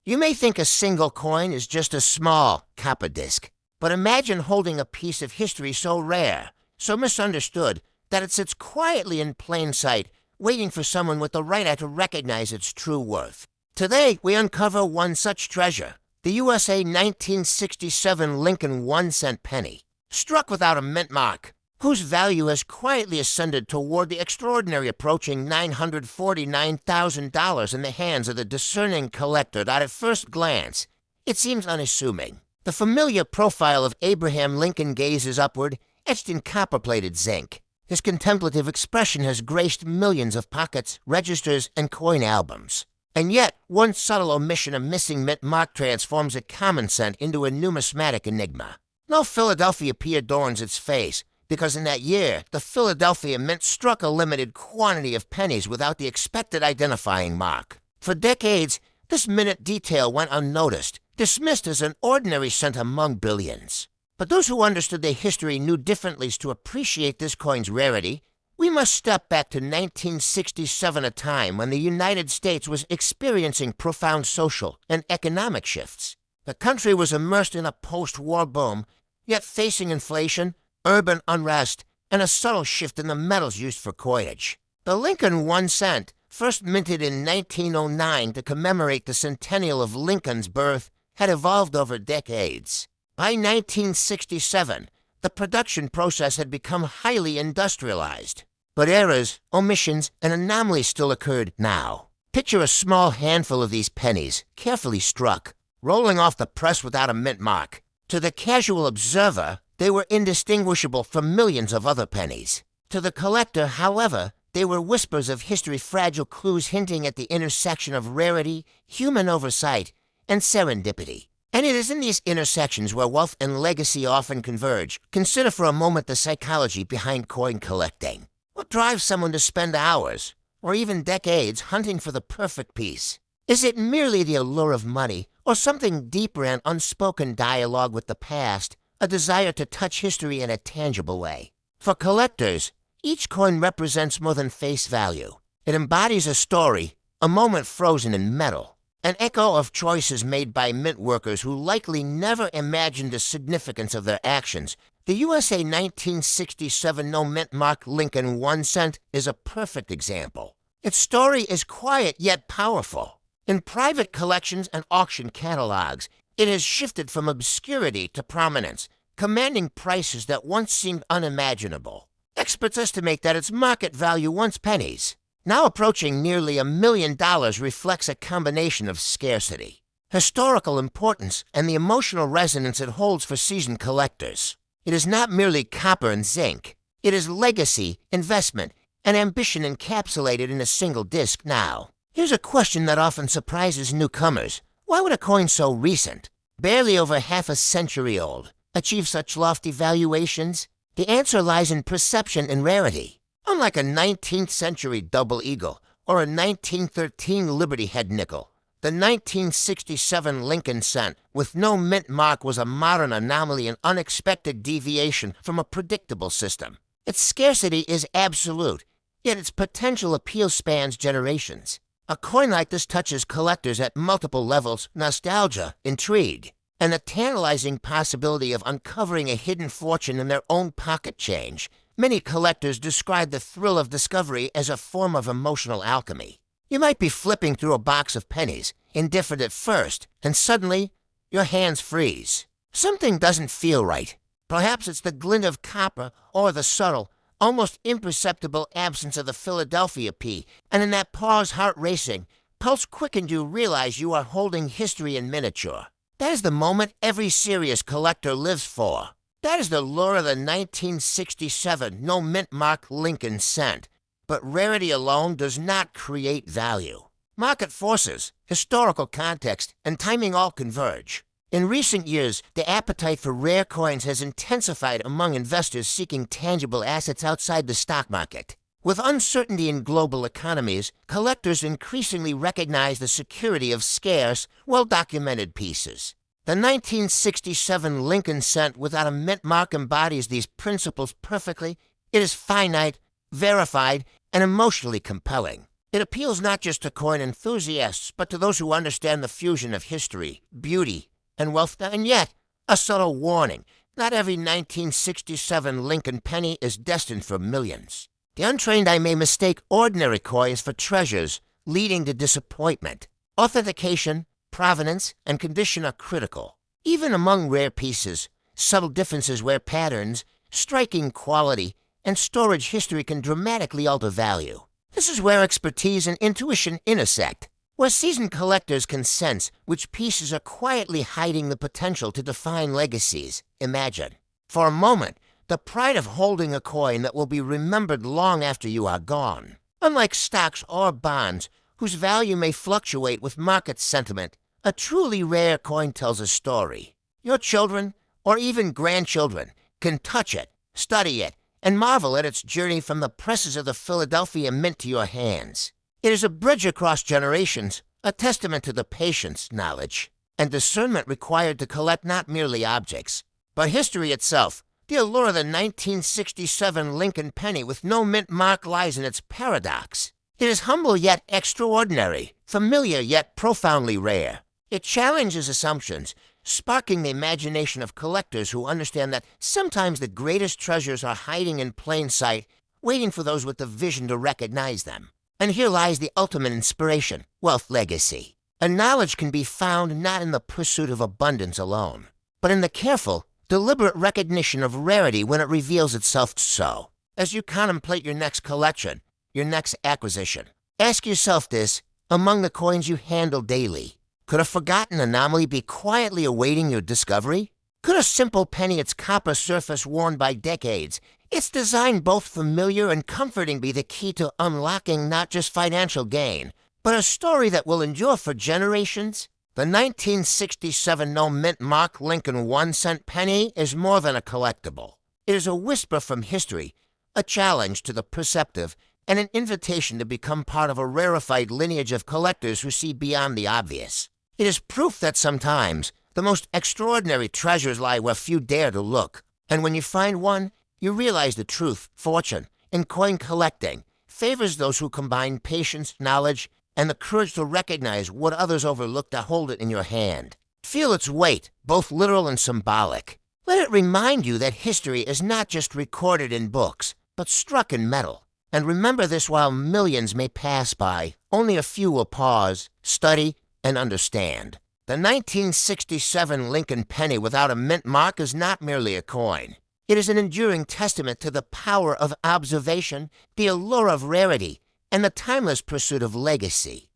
You may think a single coin is just a small copper disc, but imagine holding a piece of history so rare, so misunderstood, that it sits quietly in plain sight, waiting for someone with the right eye to recognize its true worth. Today, we uncover one such treasure, the USA 1967 Lincoln 1-cent penny, struck without a mint mark, whose value has quietly ascended toward the extraordinary, approaching $949,000 in the hands of the discerning collector. That at first glance, it seems unassuming. The familiar profile of Abraham Lincoln gazes upward, etched in copper-plated zinc. His contemplative expression has graced millions of pockets, registers, and coin albums. And yet, one subtle omission, a missing mint mark, transforms a common cent into a numismatic enigma. No Philadelphia P adorns its face, because in that year, the Philadelphia Mint struck a limited quantity of pennies without the expected identifying mark. For decades, this minute detail went unnoticed, dismissed as an ordinary cent among billions. But those who understood their history knew differently. To appreciate this coin's rarity, we must step back to 1967, a time when the United States was experiencing profound social and economic shifts. The country was immersed in a post-war boom, yet facing inflation, urban unrest, and a subtle shift in the metals used for coinage. The Lincoln 1 cent, first minted in 1909 to commemorate the centennial of Lincoln's birth, had evolved over decades. By 1967, the production process had become highly industrialized. But errors, omissions, and anomalies still occurred now. Picture a small handful of these pennies, carefully struck, rolling off the press without a mint mark. To the casual observer, they were indistinguishable from millions of other pennies. To the collector, however, they were whispers of history-fragile clues hinting at the intersection of rarity, human oversight, and serendipity. And it is in these intersections where wealth and legacy often converge. Consider for a moment the psychology behind coin collecting. What drives someone to spend hours, or even decades, hunting for the perfect piece? Is it merely the allure of money, or something deeper and unspoken dialogue with the past, a desire to touch history in a tangible way? For collectors, each coin represents more than face value. It embodies a story, a moment frozen in metal, an echo of choices made by mint workers who likely never imagined the significance of their actions. The USA 1967 no mint mark Lincoln 1 cent is a perfect example. Its story is quiet yet powerful. In private collections and auction catalogs, it has shifted from obscurity to prominence, commanding prices that once seemed unimaginable. Experts estimate that its market value, once pennies, now approaching nearly $1 million, reflects a combination of scarcity, historical importance, and the emotional resonance it holds for seasoned collectors. It is not merely copper and zinc. It is legacy, investment, and ambition encapsulated in a single disc now. Here's a question that often surprises newcomers. Why would a coin so recent, barely over half a century old, achieve such lofty valuations? The answer lies in perception and rarity. Unlike a 19th century double eagle or a 1913 Liberty Head nickel, the 1967 Lincoln cent with no mint mark was a modern anomaly and unexpected deviation from a predictable system. Its scarcity is absolute, yet its potential appeal spans generations. A coin like this touches collectors at multiple levels: nostalgia, intrigue, and the tantalizing possibility of uncovering a hidden fortune in their own pocket change. Many collectors describe the thrill of discovery as a form of emotional alchemy. You might be flipping through a box of pennies, indifferent at first, and suddenly, your hands freeze. Something doesn't feel right. Perhaps it's the glint of copper or the subtle, almost imperceptible absence of the Philadelphia P, and in that pause, heart racing, pulse quickened, you realize you are holding history in miniature. That is the moment every serious collector lives for. That is the lure of the 1967 no mint mark Lincoln cent. But rarity alone does not create value. Market forces, historical context, and timing all converge. In recent years, the appetite for rare coins has intensified among investors seeking tangible assets outside the stock market. With uncertainty in global economies, collectors increasingly recognize the security of scarce, well-documented pieces. The 1967 Lincoln cent without a mint mark embodies these principles perfectly. It is finite, verified, and emotionally compelling. It appeals not just to coin enthusiasts, but to those who understand the fusion of history, beauty, and wealth. And yet, a subtle warning: not every 1967 Lincoln penny is destined for millions. The untrained eye may mistake ordinary coins for treasures, leading to disappointment. Authentication, provenance, and condition are critical. Even among rare pieces, subtle differences where patterns, striking quality, and storage history can dramatically alter value. This is where expertise and intuition intersect, where seasoned collectors can sense which pieces are quietly hiding the potential to define legacies. Imagine, for a moment, the pride of holding a coin that will be remembered long after you are gone. Unlike stocks or bonds, whose value may fluctuate with market sentiment, a truly rare coin tells a story. Your children, or even grandchildren, can touch it, study it, and marvel at its journey from the presses of the Philadelphia Mint to your hands. It is a bridge across generations, a testament to the patience, knowledge, and discernment required to collect not merely objects, but history itself. The allure of the 1967 Lincoln penny with no mint mark lies in its paradox. It is humble yet extraordinary, familiar yet profoundly rare. It challenges assumptions, sparking the imagination of collectors who understand that sometimes the greatest treasures are hiding in plain sight, waiting for those with the vision to recognize them. And here lies the ultimate inspiration: wealth legacy. A knowledge can be found not in the pursuit of abundance alone, but in the careful, deliberate recognition of rarity when it reveals itself so. as you contemplate your next collection, your next acquisition. Ask yourself this: among the coins you handle daily, could a forgotten anomaly be quietly awaiting your discovery? Could a simple penny, its copper surface worn by decades, its design both familiar and comforting, be the key to unlocking not just financial gain, but a story that will endure for generations? The 1967 no-mint mark Lincoln 1-cent penny is more than a collectible. It is a whisper from history, a challenge to the perceptive, and an invitation to become part of a rarefied lineage of collectors who see beyond the obvious. It is proof that sometimes the most extraordinary treasures lie where few dare to look, and when you find one, you realize the truth. Fortune, in coin collecting, favors those who combine patience, knowledge, and the courage to recognize what others overlook, to hold it in your hand. Feel its weight, both literal and symbolic. Let it remind you that history is not just recorded in books, but struck in metal. And remember this: while millions may pass by, only a few will pause, study, and understand. The 1967 Lincoln penny without a mint mark is not merely a coin. It is an enduring testament to the power of observation, the allure of rarity, and the timeless pursuit of legacy.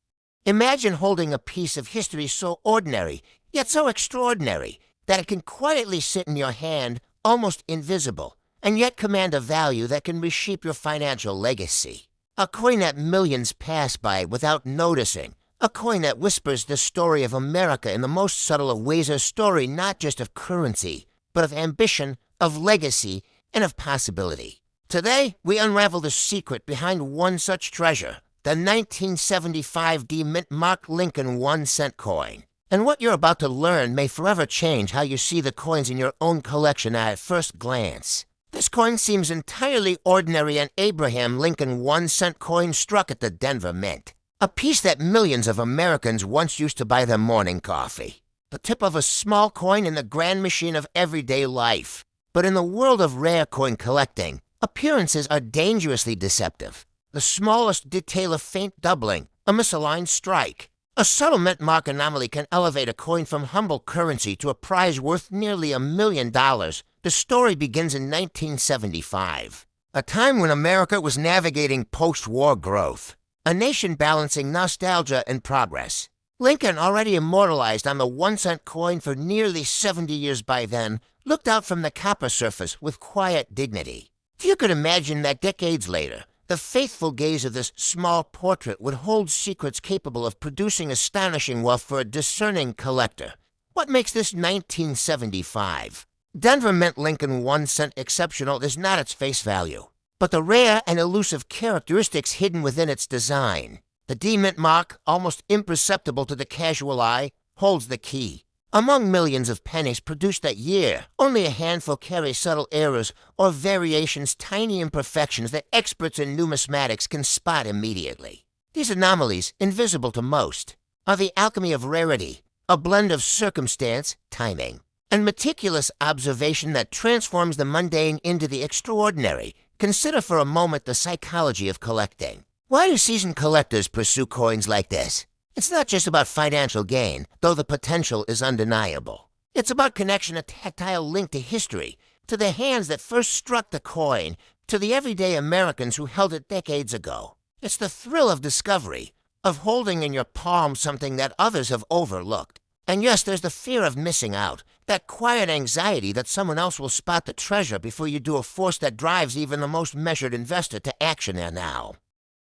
Imagine holding a piece of history so ordinary, yet so extraordinary, that it can quietly sit in your hand, almost invisible, and yet command a value that can reshape your financial legacy. A coin that millions pass by without noticing. A coin that whispers the story of America in the most subtle of ways, a story not just of currency, but of ambition, of legacy, and of possibility. Today, we unravel the secret behind one such treasure, the 1975 D-Mint mark Lincoln 1-cent coin. And what you're about to learn may forever change how you see the coins in your own collection at first glance. This coin seems entirely ordinary, an Abraham Lincoln 1-cent coin struck at the Denver Mint. A piece that millions of Americans once used to buy their morning coffee. The tip of a small coin in the grand machine of everyday life. But in the world of rare coin collecting, appearances are dangerously deceptive. The smallest detail of faint doubling, a misaligned strike. A subtle mint mark anomaly can elevate a coin from humble currency to a prize worth nearly $1 million. The story begins in 1975, a time when America was navigating post-war growth. A nation balancing nostalgia and progress. Lincoln, already immortalized on the 1-cent coin for nearly 70 years by then, looked out from the copper surface with quiet dignity. If you could imagine that decades later, the faithful gaze of this small portrait would hold secrets capable of producing astonishing wealth for a discerning collector. What makes this 1975 Denver Mint Lincoln 1-cent exceptional is not its face value, but the rare and elusive characteristics hidden within its design. The D-Mint mark, almost imperceptible to the casual eye, holds the key. Among millions of pennies produced that year, only a handful carry subtle errors or variations, tiny imperfections that experts in numismatics can spot immediately. These anomalies, invisible to most, are the alchemy of rarity, a blend of circumstance, timing, and meticulous observation that transforms the mundane into the extraordinary. Consider for a moment the psychology of collecting. Why do seasoned collectors pursue coins like this? It's not just about financial gain, though the potential is undeniable. It's about connection, a tactile link to history, to the hands that first struck the coin, to the everyday Americans who held it decades ago. It's the thrill of discovery, of holding in your palm something that others have overlooked. And yes, there's the fear of missing out, that quiet anxiety that someone else will spot the treasure before you do, a force that drives even the most measured investor to action there now.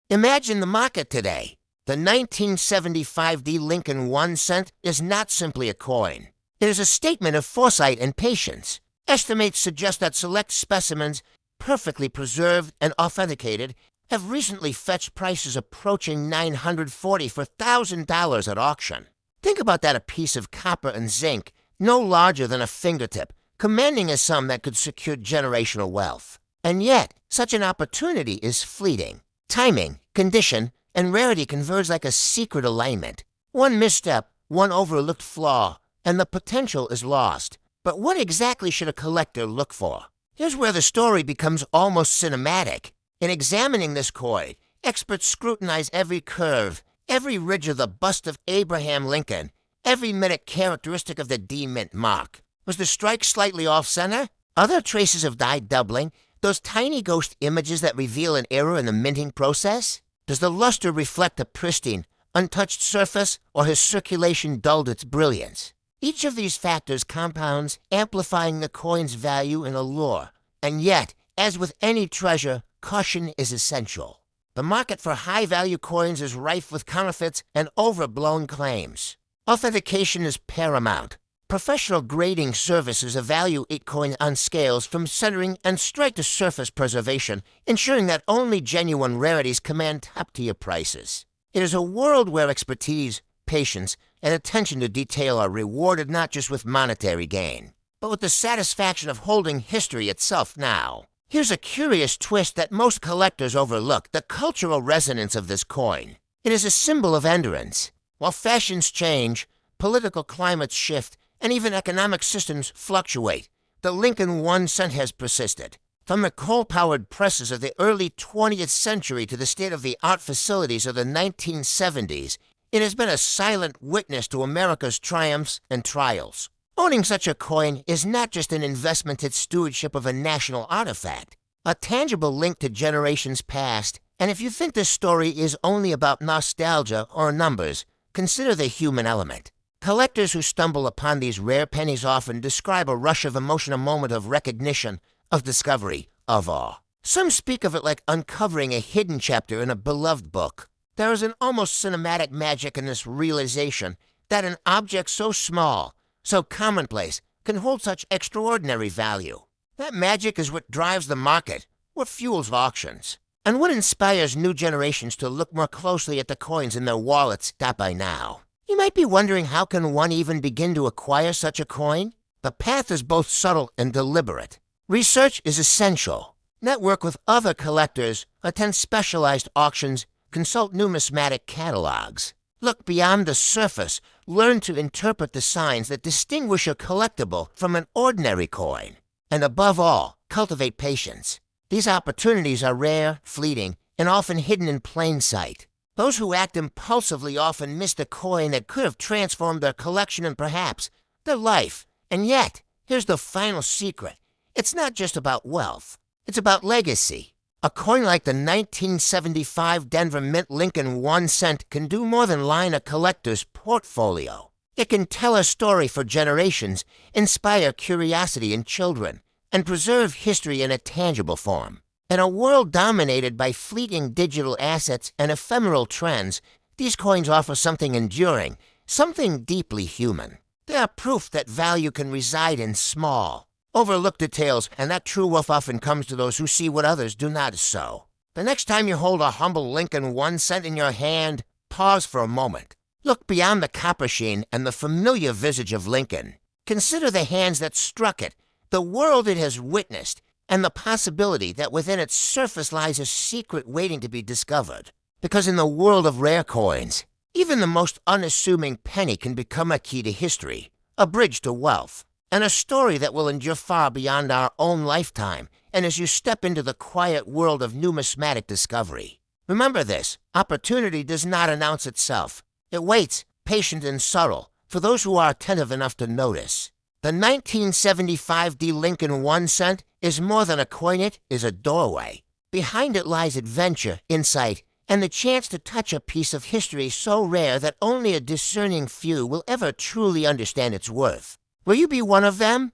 Imagine the market today. The 1975 D Lincoln 1-cent is not simply a coin. It is a statement of foresight and patience. Estimates suggest that select specimens, perfectly preserved and authenticated, have recently fetched prices approaching $940 for $1,000 at auction. Think about that: a piece of copper and zinc, no larger than a fingertip, commanding a sum that could secure generational wealth. And yet, such an opportunity is fleeting. Timing, condition, and rarity converge like a secret alignment. One misstep, one overlooked flaw, and the potential is lost. But what exactly should a collector look for? Here's where the story becomes almost cinematic. In examining this coin, experts scrutinize every curve, every ridge of the bust of Abraham Lincoln, every minute characteristic of the D-Mint mark. Was the strike slightly off-center? Are there traces of die doubling? Those tiny ghost images that reveal an error in the minting process? Does the luster reflect a pristine, untouched surface, or has circulation dulled its brilliance? Each of these factors compounds, amplifying the coin's value and allure. And yet, as with any treasure, caution is essential. The market for high-value coins is rife with counterfeits and overblown claims. Authentication is paramount. Professional grading services evaluate coins on scales from centering and strike-to-surface preservation, ensuring that only genuine rarities command top-tier prices. It is a world where expertise, patience, and attention to detail are rewarded not just with monetary gain, but with the satisfaction of holding history itself now. Here's a curious twist that most collectors overlook: the cultural resonance of this coin. It is a symbol of endurance. While fashions change, political climates shift, and even economic systems fluctuate, the Lincoln 1 cent has persisted. From the coal-powered presses of the early 20th century to the state-of-the-art facilities of the 1970s, it has been a silent witness to America's triumphs and trials. Owning such a coin is not just an investment, it's stewardship of a national artifact, a tangible link to generations past. And if you think this story is only about nostalgia or numbers, consider the human element. Collectors who stumble upon these rare pennies often describe a rush of emotion, a moment of recognition, of discovery, of awe. Some speak of it like uncovering a hidden chapter in a beloved book. There is an almost cinematic magic in this realization that an object so small, so commonplace, can hold such extraordinary value. That magic is what drives the market, what fuels auctions, and what inspires new generations to look more closely at the coins in their wallets. Stop by now. You might be wondering, how can one even begin to acquire such a coin? The path is both subtle and deliberate. Research is essential. Network with other collectors, attend specialized auctions, consult numismatic catalogs. Look beyond the surface, learn to interpret the signs that distinguish a collectible from an ordinary coin. And above all, cultivate patience. These opportunities are rare, fleeting, and often hidden in plain sight. Those who act impulsively often miss the coin that could have transformed their collection and perhaps their life. And yet, here's the final secret. It's not just about wealth. It's about legacy. A coin like the 1975 Denver Mint Lincoln 1 cent can do more than line a collector's portfolio. It can tell a story for generations, inspire curiosity in children, and preserve history in a tangible form. In a world dominated by fleeting digital assets and ephemeral trends, these coins offer something enduring, something deeply human. They are proof that value can reside in small, overlooked details, and that true wealth often comes to those who see what others do not so. The next time you hold a humble Lincoln 1 cent in your hand, pause for a moment. Look beyond the copper sheen and the familiar visage of Lincoln. Consider the hands that struck it, the world it has witnessed, and the possibility that within its surface lies a secret waiting to be discovered. Because in the world of rare coins, even the most unassuming penny can become a key to history, a bridge to wealth, and a story that will endure far beyond our own lifetime, and as you step into the quiet world of numismatic discovery. Remember this: opportunity does not announce itself. It waits, patient and subtle, for those who are attentive enough to notice. The 1975 D Lincoln 1 cent is more than a coin, it is a doorway. Behind it lies adventure, insight, and the chance to touch a piece of history so rare that only a discerning few will ever truly understand its worth. Will you be one of them?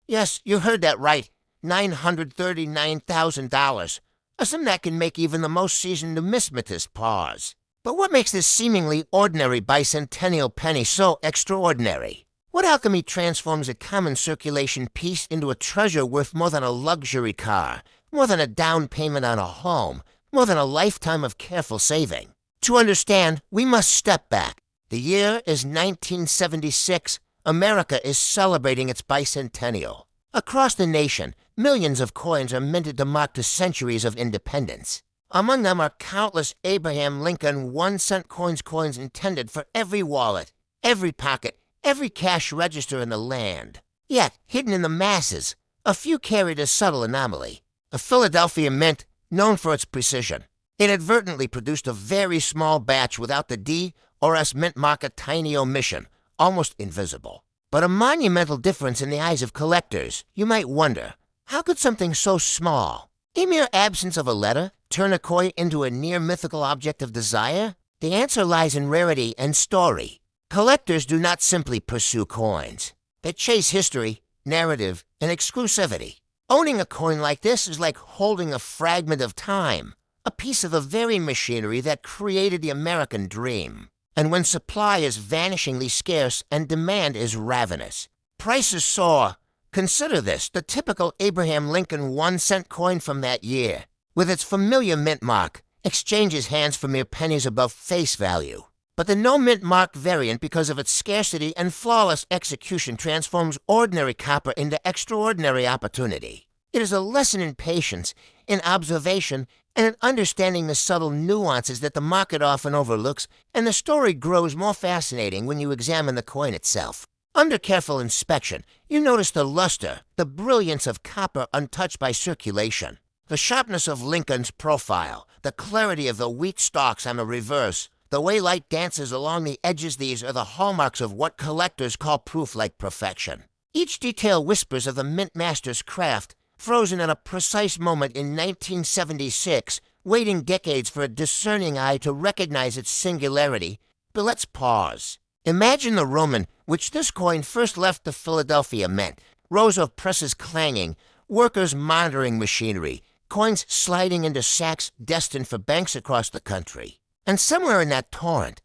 Yes, you heard that right. $939,000. A sum that can make even the most seasoned numismatist pause. But what makes this seemingly ordinary bicentennial penny so extraordinary? What alchemy transforms a common circulation piece into a treasure worth more than a luxury car, more than a down payment on a home, more than a lifetime of careful saving? To understand, we must step back. The year is 1976. America is celebrating its bicentennial. Across the nation, millions of coins are minted to mark the centuries of independence. Among them are countless Abraham Lincoln 1 cent coins intended for every wallet, every pocket, every cash register in the land. Yet, hidden in the masses, a few carried a subtle anomaly. A Philadelphia mint, known for its precision, inadvertently produced a very small batch without the D or S mint mark, a tiny omission, almost invisible. But a monumental difference in the eyes of collectors. You might wonder, how could something so small, A mere absence of a letter turn a coin into a near-mythical object of desire? The answer lies in rarity and story. Collectors do not simply pursue coins. They chase history, narrative, and exclusivity. Owning a coin like this is like holding a fragment of time, a piece of the very machinery that created the American dream. And when supply is vanishingly scarce and demand is ravenous, prices soar. Consider this, the typical Abraham Lincoln 1-cent coin from that year, with its familiar mint mark, exchanges hands for mere pennies above face value. But the no-mint mark variant, because of its scarcity and flawless execution, transforms ordinary copper into extraordinary opportunity. It is a lesson in patience, in observation, and in understanding the subtle nuances that the market often overlooks, and the story grows more fascinating when you examine the coin itself. Under careful inspection, you notice the luster, the brilliance of copper untouched by circulation, the sharpness of Lincoln's profile, the clarity of the wheat stalks on the reverse, the way light dances along the edges. These are the hallmarks of what collectors call proof-like perfection. Each detail whispers of the mint master's craft, frozen at a precise moment in 1976, waiting decades for a discerning eye to recognize its singularity. But let's pause. Imagine the Roman which this coin first left the Philadelphia Mint, rows of presses clanging, workers monitoring machinery, coins sliding into sacks destined for banks across the country. And somewhere in that torrent,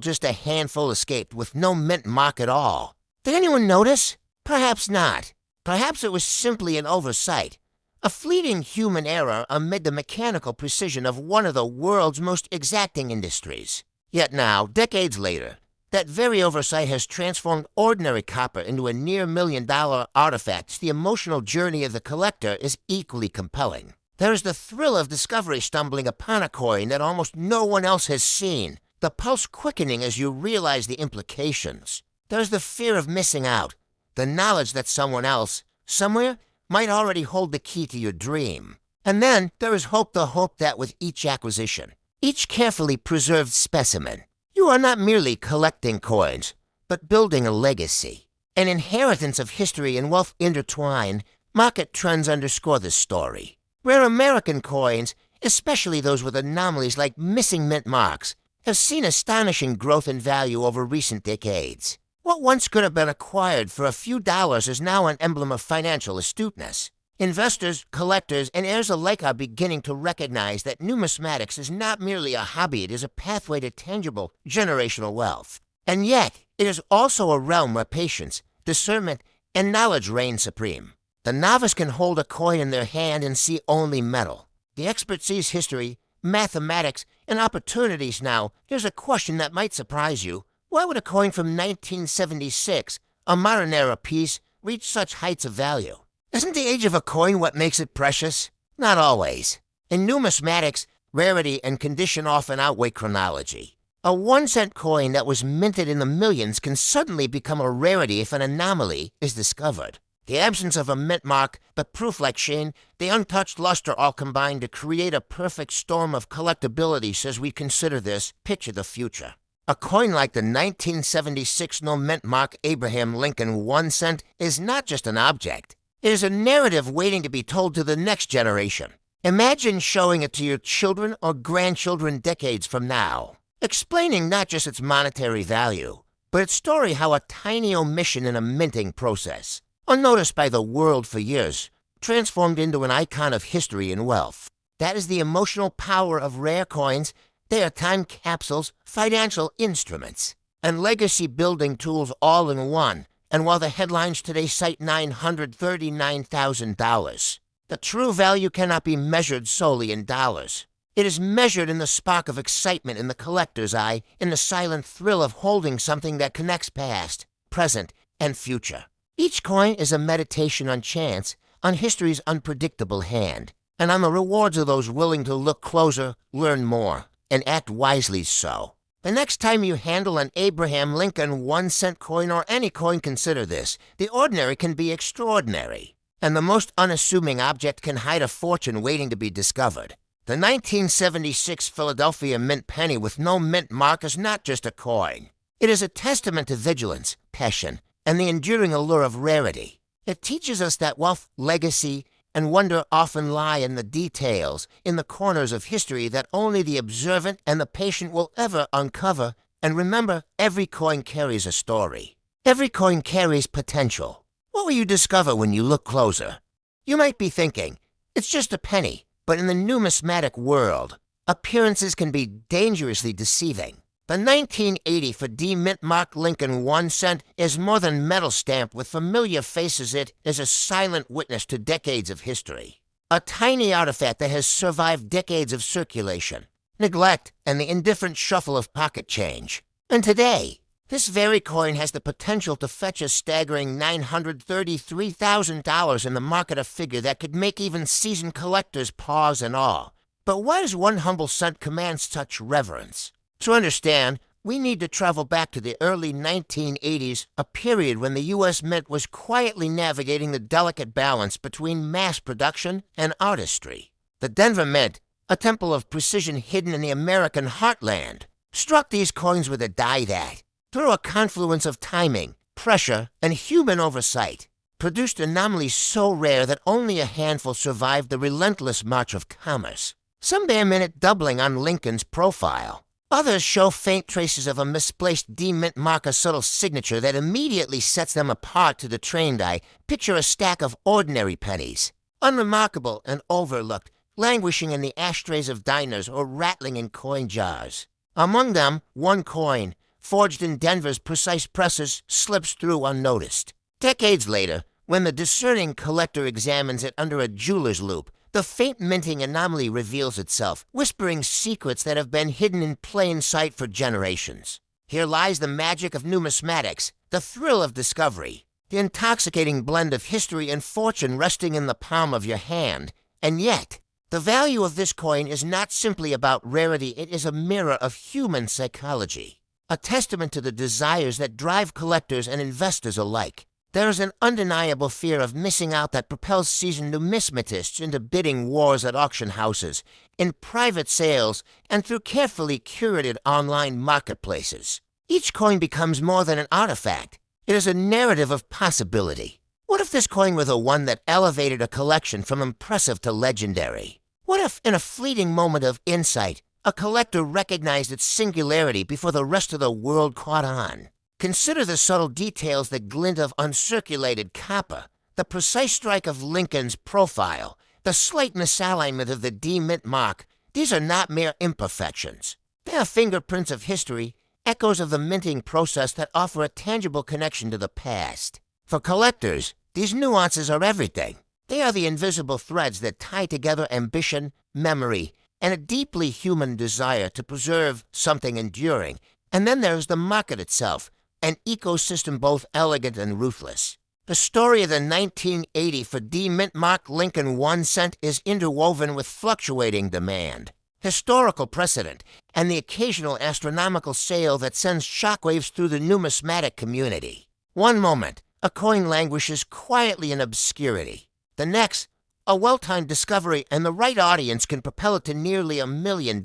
just a handful escaped with no mint mark at all. Did anyone notice? Perhaps not. Perhaps it was simply an oversight, a fleeting human error amid the mechanical precision of one of the world's most exacting industries. Yet now, decades later, that very oversight has transformed ordinary copper into a near $1 million artifact. The emotional journey of the collector is equally compelling. There is the thrill of discovery, stumbling upon a coin that almost no one else has seen, the pulse quickening as you realize the implications. There's the fear of missing out, the knowledge that someone else, somewhere, might already hold the key to your dream. And then there is hope, the hope that with each acquisition, each carefully preserved specimen, you are not merely collecting coins, but building a legacy. An inheritance of history and wealth intertwine. Market trends underscore this story. Rare American coins, especially those with anomalies like missing mint marks, have seen astonishing growth in value over recent decades. What once could have been acquired for a few dollars is now an emblem of financial astuteness. Investors, collectors, and heirs alike are beginning to recognize that numismatics is not merely a hobby, it is a pathway to tangible generational wealth. And yet, it is also a realm where patience, discernment, and knowledge reign supreme. The novice can hold a coin in their hand and see only metal. The expert sees history, mathematics, and opportunities. Now, here's a question that might surprise you. Why would a coin from 1976, a modern era piece, reach such heights of value? Isn't the age of a coin what makes it precious? Not always. In numismatics, rarity and condition often outweigh chronology. A 1-cent coin that was minted in the millions can suddenly become a rarity if an anomaly is discovered. The absence of a mint mark, but proof like Shane, the untouched luster all combine to create a perfect storm of collectability. As we consider this, picture the future. A coin like the 1976 no mint mark Abraham Lincoln 1-cent is not just an object. It is a narrative waiting to be told to the next generation. Imagine showing it to your children or grandchildren decades from now, explaining not just its monetary value, but its story, how a tiny omission in a minting process, unnoticed by the world for years, transformed into an icon of history and wealth. That is the emotional power of rare coins. They are time capsules, financial instruments, and legacy-building tools all in one. And while the headlines today cite $939,000, the true value cannot be measured solely in dollars. It is measured in the spark of excitement in the collector's eye, in the silent thrill of holding something that connects past, present, and future. Each coin is a meditation on chance, on history's unpredictable hand, and on the rewards of those willing to look closer, learn more, and act wisely so. The next time you handle an Abraham Lincoln 1-cent coin or any coin, consider this. The ordinary can be extraordinary, and the most unassuming object can hide a fortune waiting to be discovered. The 1976 Philadelphia mint penny with no mint mark is not just a coin. It is a testament to vigilance, passion, and the enduring allure of rarity. It teaches us that wealth, legacy, and wonder often lie in the details, in the corners of history that only the observant and the patient will ever uncover. And remember, every coin carries a story. Every coin carries potential. What will you discover when you look closer? You might be thinking, it's just a penny, but in the numismatic world, appearances can be dangerously deceiving. The 1980 for D Mint Mark Lincoln 1 cent is more than metal stamp with familiar faces. It is a silent witness to decades of history. A tiny artifact that has survived decades of circulation, neglect, and the indifferent shuffle of pocket change. And today, this very coin has the potential to fetch a staggering $933,000 in the market, a figure that could make even seasoned collectors pause in awe. But why does one humble cent command such reverence? To understand, we need to travel back to the early 1980s, a period when the U.S. Mint was quietly navigating the delicate balance between mass production and artistry. The Denver Mint, a temple of precision hidden in the American heartland, struck these coins with a die that, through a confluence of timing, pressure, and human oversight, produced anomalies so rare that only a handful survived the relentless march of commerce. Some bear minute doubling on Lincoln's profile. Others show faint traces of a misplaced D-Mint mark, a subtle signature that immediately sets them apart to the trained eye. Picture a stack of ordinary pennies, unremarkable and overlooked, languishing in the ashtrays of diners or rattling in coin jars. Among them, one coin, forged in Denver's precise presses, slips through unnoticed. Decades later, when the discerning collector examines it under a jeweler's loupe, the faint minting anomaly reveals itself, whispering secrets that have been hidden in plain sight for generations. Here lies the magic of numismatics, the thrill of discovery, the intoxicating blend of history and fortune resting in the palm of your hand. And yet, the value of this coin is not simply about rarity, it is a mirror of human psychology, a testament to the desires that drive collectors and investors alike. There is an undeniable fear of missing out that propels seasoned numismatists into bidding wars at auction houses, in private sales, and through carefully curated online marketplaces. Each coin becomes more than an artifact. It is a narrative of possibility. What if this coin were the one that elevated a collection from impressive to legendary? What if, in a fleeting moment of insight, a collector recognized its singularity before the rest of the world caught on? Consider the subtle details, the glint of uncirculated copper, the precise strike of Lincoln's profile, the slight misalignment of the D-Mint mark. These are not mere imperfections. They are fingerprints of history, echoes of the minting process that offer a tangible connection to the past. For collectors, these nuances are everything. They are the invisible threads that tie together ambition, memory, and a deeply human desire to preserve something enduring. And then there's the market itself, an ecosystem both elegant and ruthless. The story of the 1980 for D-Mint Mark Lincoln 1 cent is interwoven with fluctuating demand, historical precedent, and the occasional astronomical sale that sends shockwaves through the numismatic community. One moment, a coin languishes quietly in obscurity. The next, a well-timed discovery and the right audience can propel it to nearly $1 million.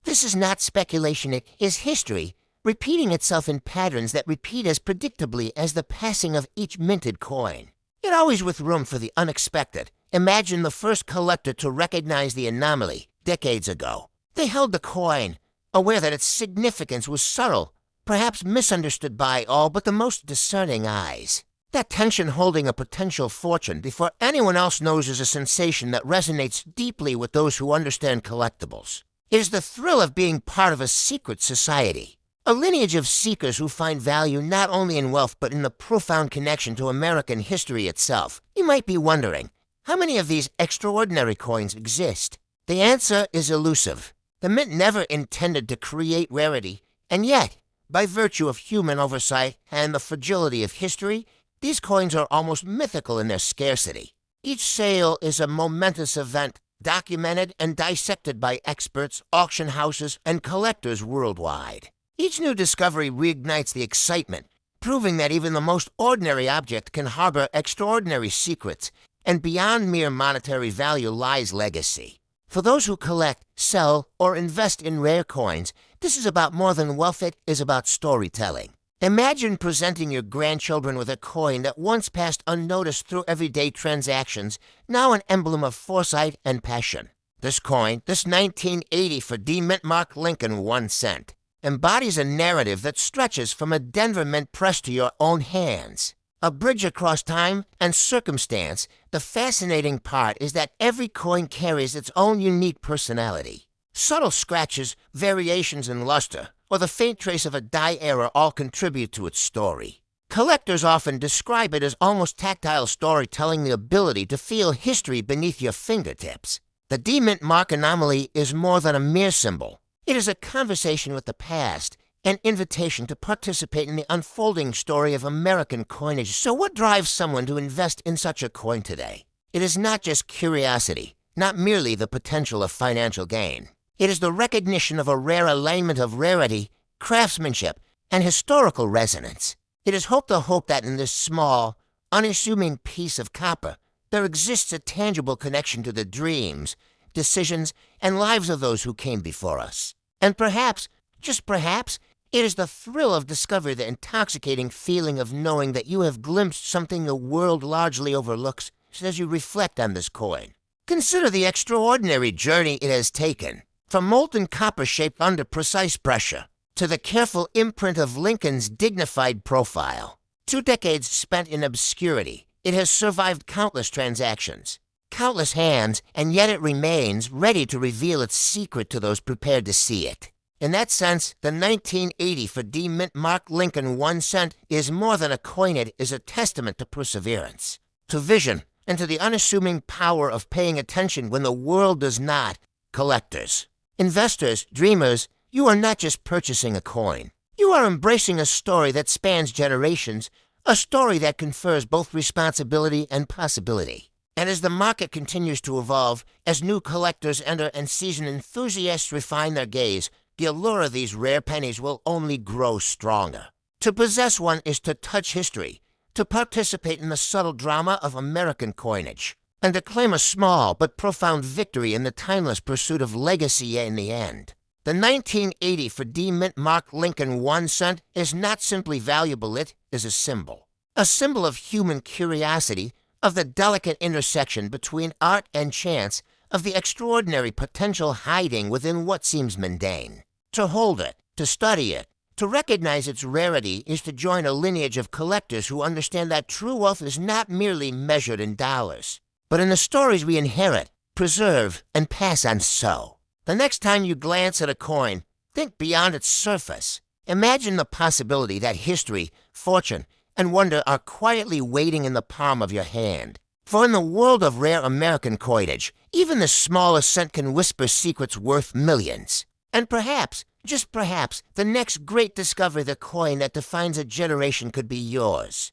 This is not speculation, it is history, repeating itself in patterns that repeat as predictably as the passing of each minted coin, yet always with room for the unexpected. Imagine the first collector to recognize the anomaly decades ago. They held the coin, aware that its significance was subtle, perhaps misunderstood by all but the most discerning eyes. That tension holding a potential fortune before anyone else knows is a sensation that resonates deeply with those who understand collectibles. It is the thrill of being part of a secret society, a lineage of seekers who find value not only in wealth but in the profound connection to American history itself. You might be wondering, how many of these extraordinary coins exist? The answer is elusive. The Mint never intended to create rarity, and yet, by virtue of human oversight and the fragility of history, these coins are almost mythical in their scarcity. Each sale is a momentous event, documented and dissected by experts, auction houses, and collectors worldwide. Each new discovery reignites the excitement, proving that even the most ordinary object can harbor extraordinary secrets, and beyond mere monetary value lies legacy. For those who collect, sell, or invest in rare coins, this is about more than wealth, it is about storytelling. Imagine presenting your grandchildren with a coin that once passed unnoticed through everyday transactions, now an emblem of foresight and passion. This coin, this 1980 for D Mint Mark Lincoln 1 cent, embodies a narrative that stretches from a Denver mint press to your own hands. A bridge across time and circumstance, the fascinating part is that every coin carries its own unique personality. Subtle scratches, variations in luster, or the faint trace of a die error all contribute to its story. Collectors often describe it as almost tactile storytelling, the ability to feel history beneath your fingertips. The D Mint Mark anomaly is more than a mere symbol. It is a conversation with the past, an invitation to participate in the unfolding story of American coinage. So what drives someone to invest in such a coin today? It is not just curiosity, not merely the potential of financial gain. It is the recognition of a rare alignment of rarity, craftsmanship, and historical resonance. It is hope that in this small, unassuming piece of copper, there exists a tangible connection to the dreams, decisions, and lives of those who came before us. And perhaps, just perhaps, it is the thrill of discovery, the intoxicating feeling of knowing that you have glimpsed something the world largely overlooks as you reflect on this coin. Consider the extraordinary journey it has taken, from molten copper shaped under precise pressure, to the careful imprint of Lincoln's dignified profile. 2 decades spent in obscurity, it has survived countless transactions, countless hands, and yet it remains ready to reveal its secret to those prepared to see it. In that sense, the 1980 for D Mint Mark Lincoln 1 cent is more than a coin. It is a testament to perseverance, to vision, and to the unassuming power of paying attention when the world does not. Collectors, investors, dreamers, you are not just purchasing a coin. You are embracing a story that spans generations, a story that confers both responsibility and possibility. And as the market continues to evolve, as new collectors enter and seasoned enthusiasts refine their gaze, the allure of these rare pennies will only grow stronger. To possess one is to touch history, to participate in the subtle drama of American coinage, and to claim a small but profound victory in the timeless pursuit of legacy in the end. The 1980 for D Mint Mark Lincoln 1 cent is not simply valuable, it is a symbol of human curiosity, of the delicate intersection between art and chance, of the extraordinary potential hiding within what seems mundane. To hold it, to study it, to recognize its rarity is to join a lineage of collectors who understand that true wealth is not merely measured in dollars, but in the stories we inherit, preserve, and pass on. So, the next time you glance at a coin, think beyond its surface. Imagine the possibility that history, fortune, and wonder are quietly waiting in the palm of your hand. For in the world of rare American coinage, even the smallest cent can whisper secrets worth millions. And perhaps, just perhaps, the next great discovery, the coin that defines a generation, could be yours.